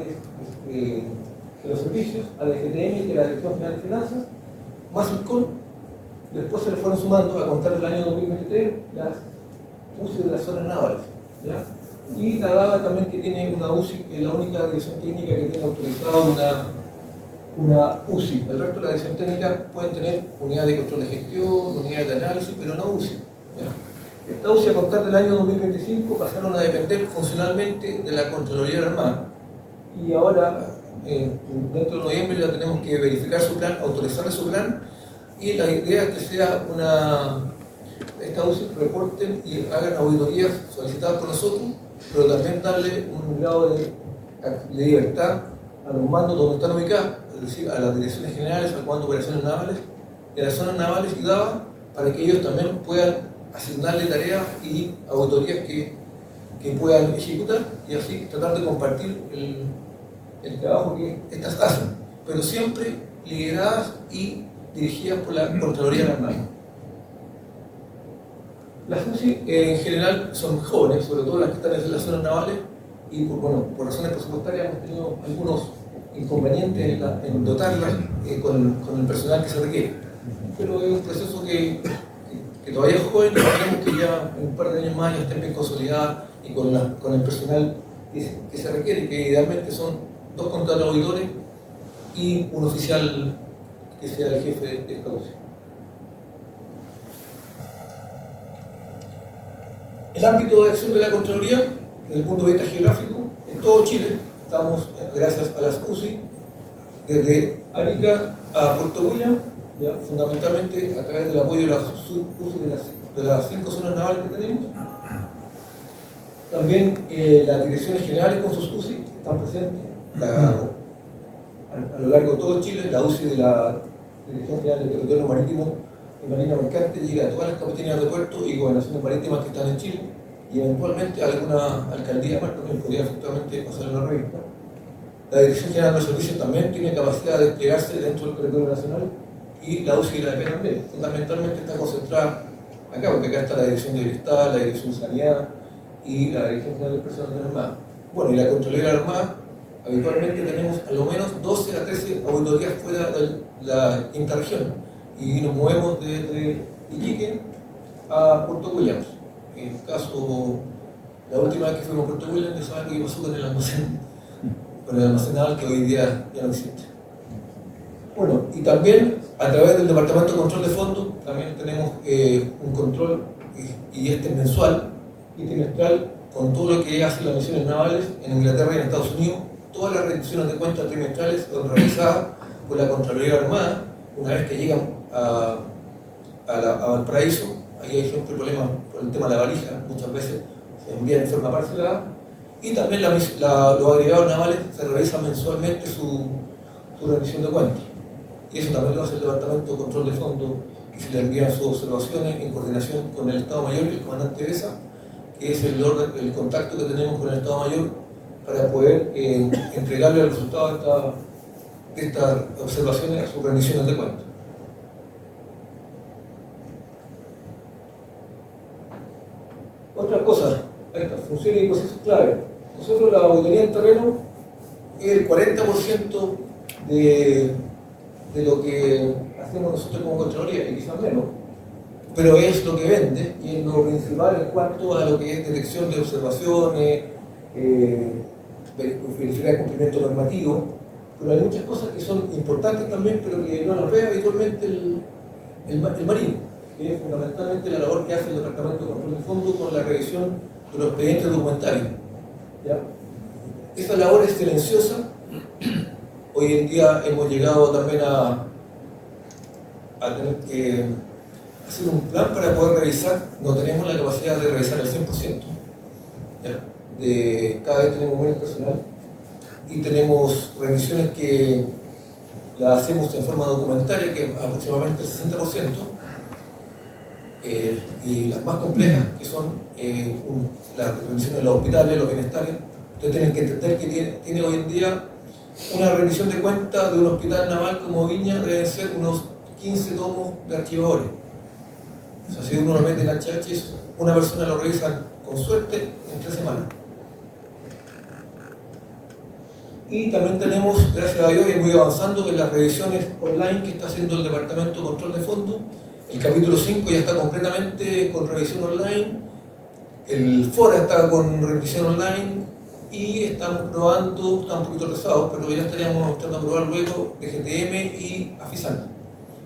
Speaker 5: de los Servicios, a la DGTM y a la Dirección General de Finanzas, más el CON. Después se le fueron sumando, a contar del año 2023, las UCI de las zonas navales. ¿Ya? Y la DABA también, que tiene una UCI, que es la única dirección técnica que tiene autorizada una UCI. El resto de la dirección técnica pueden tener unidades de control de gestión, unidades de análisis, pero no UCI. ¿Ya? Esta UCI, a contar del año 2025, pasaron a depender funcionalmente de la Contraloría Armada. Y ahora, dentro de noviembre, ya tenemos que verificar su plan, autorizarle su plan, y la idea es que sea esta UCI reporten y hagan auditorías solicitadas por nosotros, pero también darle un grado de libertad a los mandos donde están ubicados, es decir, a las direcciones generales, al Comando de Operaciones Navales, de las zonas navales y DABA, para que ellos también puedan asignarle tareas y auditorías que puedan ejecutar, y así tratar de compartir el trabajo que estas hacen, pero siempre lideradas y dirigidas por la Contraloría Armada. Las UCI en general son jóvenes, sobre todo las que están en las zonas navales, y por razones presupuestarias hemos tenido algunos inconvenientes en dotarlas con el personal que se requiere. Pero es un proceso que todavía es joven, y esperemos que ya en un par de años más ya estén bien consolidadas y con el personal que se requiere, que idealmente son 2 contratos auditores y un oficial que sea el jefe de esta UCI. El ámbito de acción de la Contraloría, desde el punto de vista geográfico, en todo Chile, estamos, gracias a las UCI, desde Arica a Puerto William, ¿ya? Fundamentalmente a través del apoyo de las UCI de las 5 zonas navales que tenemos. También las direcciones generales con sus UCI están presentes a lo largo de todo Chile. La UCI de la Dirección General de Territorio Marítimo y Marina Mercante llega a todas las capitanías de puerto y gobernaciones marítimas que están en Chile, y eventualmente alguna alcaldía más también podría efectivamente pasar en la revista. La Dirección General de los Servicios también tiene capacidad de desplegarse dentro del territorio nacional, y la UCI y la EP también. Fundamentalmente está concentrada acá, porque acá está la Dirección de Bienestar, la Dirección de Sanidad y la Dirección General de Personal de la Armada. Bueno, y la Contraloría de la Armada, habitualmente tenemos a lo menos 12 a 13 auditorías fuera de la quinta región, y nos movemos desde Iquique a Puerto Williams. En el caso, la última vez que fuimos a Puerto Williams, ya saben que pasó con el almacén naval, que hoy día ya no existe. Bueno, y también a través del Departamento de Control de Fondos también tenemos un control, y este es mensual y trimestral, con todo lo que hacen las misiones navales en Inglaterra y en Estados Unidos. Todas las rendiciones de cuentas trimestrales son realizadas por la Contraloría Armada. Una vez que llegan a Valparaíso, ahí hay siempre problemas por el tema de la valija, muchas veces se envían en forma parcelada, y también los agregados navales se realizan mensualmente su rendición de cuentas, y eso también lo hace el Departamento de Control de Fondos, que se le envían sus observaciones en coordinación con el Estado Mayor y el comandante BESA, que es el contacto que tenemos con el Estado Mayor para poder entregarle el resultado de estas observaciones a sus rendiciones de cuentas. Otra cosa, estas funciones y procesos clave. Nosotros la auditoría en terreno es el 40% de lo que hacemos nosotros como Contraloría, y quizás menos, pero es lo que vende y es lo principal en cuanto a lo que es detección de observaciones, verificar el cumplimiento normativo. Pero hay muchas cosas que son importantes también, pero que no las ve habitualmente el marino, que es fundamentalmente la labor que hace el Departamento de Control de Fondos con la revisión de los expedientes documentarios. ¿ya? Esta labor es silenciosa. Hoy en día hemos llegado también a tener que hacer un plan para poder revisar. No tenemos la capacidad de revisar el 100%. ¿Ya? Cada vez tenemos menos personal y tenemos revisiones que las hacemos en forma documentaria, que es aproximadamente el 60%, y las más complejas, que son las revisiones de los hospitales, los bienestarios. Ustedes tienen que entender que tiene hoy en día una revisión de cuenta de un hospital naval como Viña, deben ser unos 15 tomos de archivadores. O sea, si uno lo mete en HH, una persona lo revisa con suerte en 3 semanas. Y también tenemos, gracias a Dios, y muy avanzando en las revisiones online que está haciendo el Departamento de Control de Fondos. El capítulo 5 ya está completamente con revisión online. El FORA está con revisión online. Y estamos probando, estamos un poquito retrasados, pero ya estaríamos tratando de probar luego de GTM y AFISAN.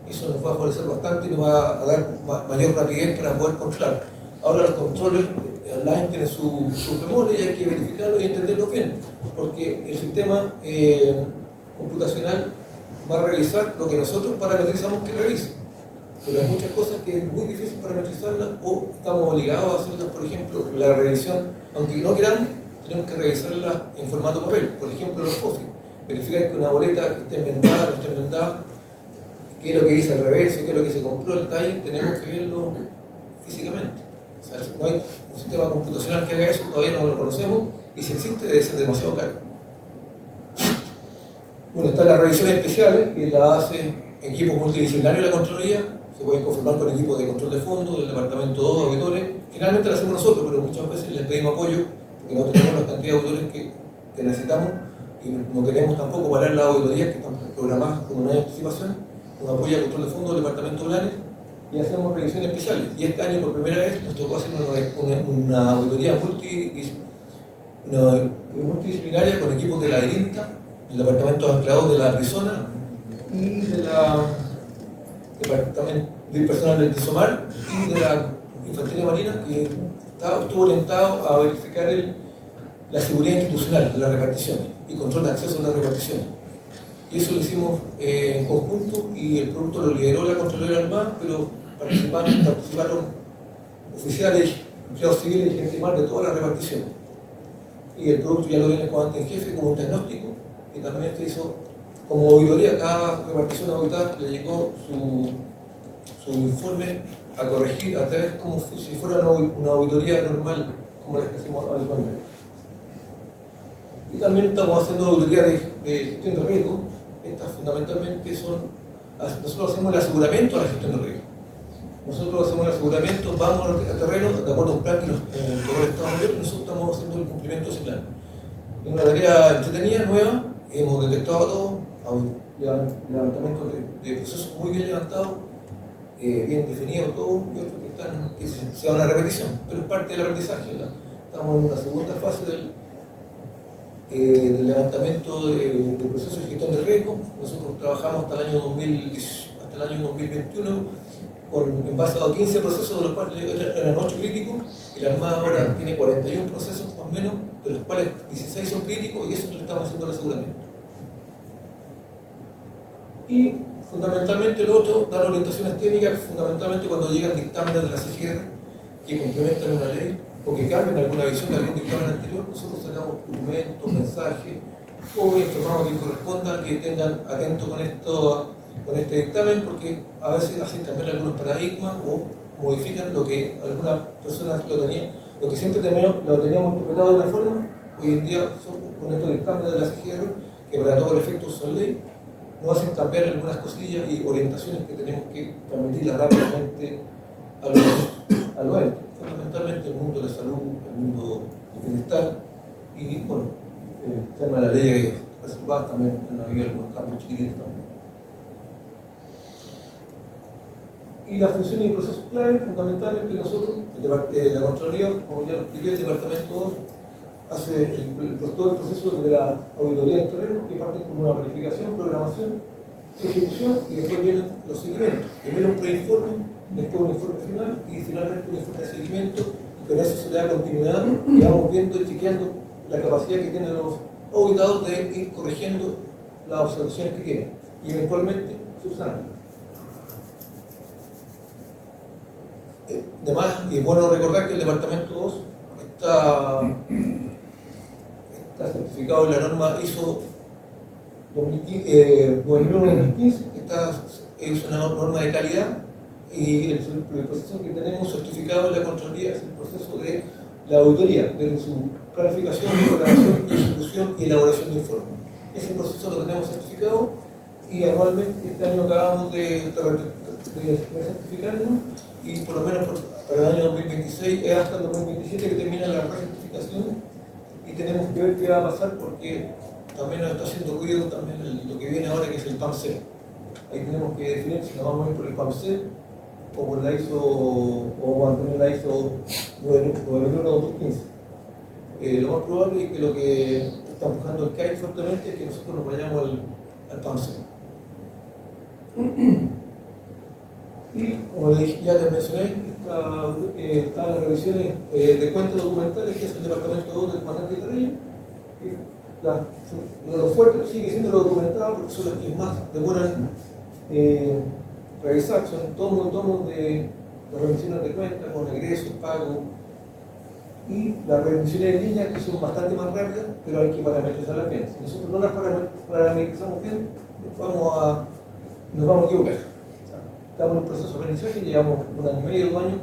Speaker 5: Eso nos va a favorecer bastante y nos va a dar mayor rapidez para poder controlar. Ahora los controles online tienen su memoria y hay que verificarlo y entenderlo bien, porque el sistema computacional va a revisar lo que nosotros parametrizamos que revise. Pero hay muchas cosas que es muy difícil parametrizarlas o estamos obligados a hacerlas, por ejemplo, la revisión, aunque no queramos, tenemos que revisarla en formato papel. Por ejemplo, los FOSI. Verificar que una boleta esté inventada, no esté inventada, qué es lo que dice al revés, qué es lo que se compró el taller, tenemos que verlo físicamente. O sea, no hay un sistema computacional que haga eso, todavía no lo conocemos, y si existe debe ser demasiado caro. Bueno, están las revisiones especiales, que la hacen equipos multidisciplinarios de la Contraloría, se pueden conformar con equipos de control de fondos, del Departamento 2, auditores. Finalmente lo hacemos nosotros, pero muchas veces les pedimos apoyo, porque no tenemos la cantidad de auditores que necesitamos, y no queremos tampoco parar las auditorías que están programadas con una anticipación. Nos apoya el control de fondos del Departamento de Planes y hacemos revisiones especiales. Y este año, por primera vez, nos tocó hacer una auditoría multidisciplinaria con equipos de la IRINTA, del Departamento de Anclados de la Arizona y del personal del TISOMAR y de la Infantería Marina, que estuvo orientado a verificar la seguridad institucional de las reparticiones y control de acceso a las reparticiones. Y eso lo hicimos en conjunto y el producto lo lideró la Contraloría Armada, pero participaron oficiales, empleados civiles y gente más de todas las reparticiones. Y el producto ya lo viene el comandante en jefe como un diagnóstico y también se hizo como auditoría. Cada repartición auditada le llegó su informe a corregir a través como si fuera una auditoría normal como la que hacemos habitualmente. Y también estamos haciendo auditoría de gestión de riesgo. Estas fundamentalmente son, nosotros hacemos el aseguramiento a la gestión de riesgo. Nosotros hacemos el aseguramiento, vamos al terreno de acuerdo a un plan que nos entregó el Estado Mayor y nosotros estamos haciendo el cumplimiento de ese plan. Es una tarea entretenida, nueva, hemos detectado todo, levantamiento de procesos muy bien levantados, bien definido todo, y otros que se van a repetición, pero es parte del aprendizaje. Estamos en una segunda fase del levantamiento de procesos de gestión de riesgo. Nosotros trabajamos hasta el año 2021 en base a 15 procesos, de los cuales eran 8 críticos, y la Armada ahora tiene 41 procesos más o menos, de los cuales 16 son críticos, y eso le estamos haciendo el aseguramiento. Y fundamentalmente lo otro, dar orientaciones técnicas, fundamentalmente cuando llegan dictámenes de la CGR que complementan una ley o que cambien alguna visión de algún dictamen anterior, nosotros sacamos documentos, mensajes o informamos a quien corresponda que tengan atento con este dictamen, porque a veces hacen cambiar algunos paradigmas o modifican lo que algunas personas lo que siempre lo teníamos interpretado de una forma. Hoy en día con estos dictámenes de la CGR, que para todo el efecto son ley, nos hacen cambiar algunas cosillas y orientaciones que tenemos que transmitirlas rápidamente a los entes, fundamentalmente el mundo de la salud, el mundo del bienestar y bueno, el tema de la ley reservada también han habido algunos cambios chiquititos también. Y la función y procesos clave, fundamentalmente nosotros, la Contraloría, como ya lo expliqué, el Departamento 2, hace todo el proceso de la auditoría del terreno, que parte con una planificación, programación, ejecución y después vienen los seguimientos. Primero un preinforme, después un informe final y finalmente un informe de seguimiento, y con eso se le da continuidad y vamos viendo y chequeando la capacidad que tienen los auditados de ir corrigiendo las observaciones que queden y eventualmente subsanar. Además, y es bueno recordar que el Departamento 2 está certificado en la norma ISO 2015, es una norma de calidad, y el proceso que tenemos certificado en la Contraloría es el proceso de la auditoría, desde su planificación, programación, ejecución y elaboración de informes. Ese proceso lo tenemos certificado y anualmente este año acabamos de certificarlo, y por lo menos para el año 2026 es hasta el 2027 que termina la recertificación, y tenemos que ver qué va a pasar porque también nos está haciendo ruido también lo que viene ahora, que es el PAMC. Ahí tenemos que definir si nos vamos a ir por el PAMC o por la ISO, o mantener la ISO 91-2015. Lo más probable es que lo que está buscando el CAI fuertemente es que nosotros nos vayamos al PAMC. Y como ya les mencioné, están las revisiones de cuentas documentales, que es el Departamento 2 del comandante Terrello. Lo fuerte sigue siendo lo documentado, porque son las que más demoran revisar, son tomos de revisiones de cuentas, con egresos, pagos, y las revisiones en línea, que son bastante más rápidas, pero hay que parametrizarlas bien. Si nosotros no las parametrizamos bien, nos vamos a equivocar. Estamos en un proceso de aprendizaje, llevamos 1 año y medio, 2 años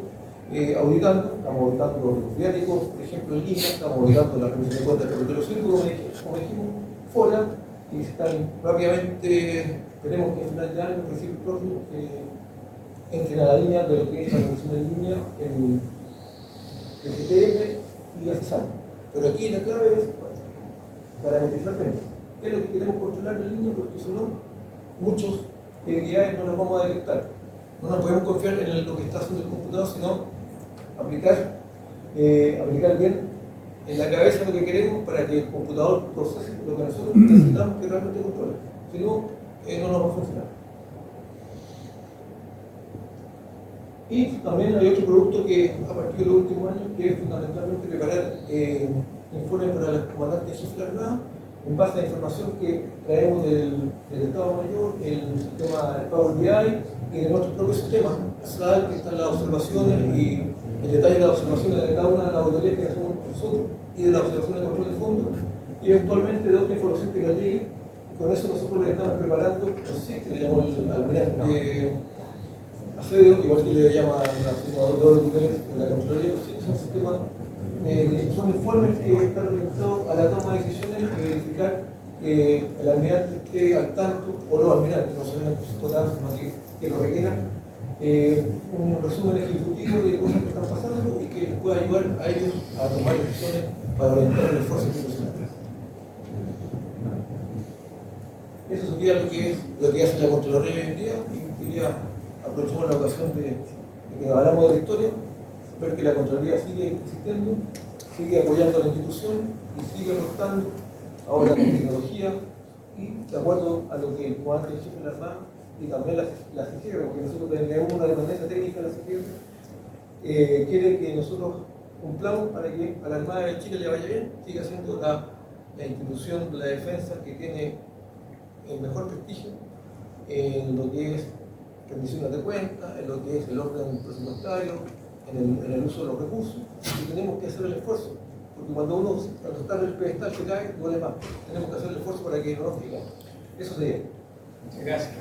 Speaker 5: auditando, estamos auditando los viáticos, por ejemplo, en línea, estamos auditando la revisión de cuentas de territorio cívico, como dijimos, fuera, y están rápidamente, tenemos que en final de año recibir próximo entrenar la línea de lo que es la revisión en línea en el GTM y ACESAM. Pero aquí la clave es parametrizar bien. ¿Qué es lo que queremos controlar en línea? Porque si no, muchos debilidades no las vamos a detectar. No nos podemos confiar en lo que está haciendo el computador, sino aplicar bien en la cabeza lo que queremos para que el computador procese lo que nosotros necesitamos que realmente controle. Si no, no nos va a funcionar. Y también hay otro producto que a partir de los últimos años, que es fundamentalmente preparar informes para los comandantes de la Armada en base a la información que traemos del Estado Mayor, el sistema Power BI y de nuestros propios sistemas, SAL, que están las observaciones y el detalle de las observaciones de cada una de las auditorías que hacemos nosotros y de las observaciones de control de fondo, y eventualmente de otra información que nos llegue. Con eso nosotros le estamos preparando, no sé que le llamamos al almirante Acevedo, igual que le llama al de niveles en la Contraloría, son sistemas, son informes que están orientados a la toma de decisiones y verificar que el almirante esté al tanto, o los almirantes, no solamente sus cotados, sino que lo requieran, un resumen ejecutivo de cosas que están pasando y que les pueda ayudar a ellos a tomar decisiones para orientar el esfuerzo institucional. Eso sería lo que hace la Contraloría hoy en día, y quería aprovechar la ocasión de que hablamos de la historia, ver que la Contraloría sigue existiendo, sigue apoyando a la institución y sigue aportando ahora con tecnología y de acuerdo a lo que el comandante jefe de la Armada y también la CGR, porque nosotros tenemos una dependencia técnica de la CGR, quiere que nosotros cumplamos para que a la Armada de Chile le vaya bien, siga siendo la institución de la defensa que tiene el mejor prestigio en lo que es rendiciones de cuentas, en lo que es el orden presupuestario, en el uso de los recursos, y tenemos que hacer el esfuerzo, porque cuando está en el pedestal se cae, duele más. Tenemos que hacer el esfuerzo para que no nos caigamos. Eso sería.
Speaker 6: Muchas gracias.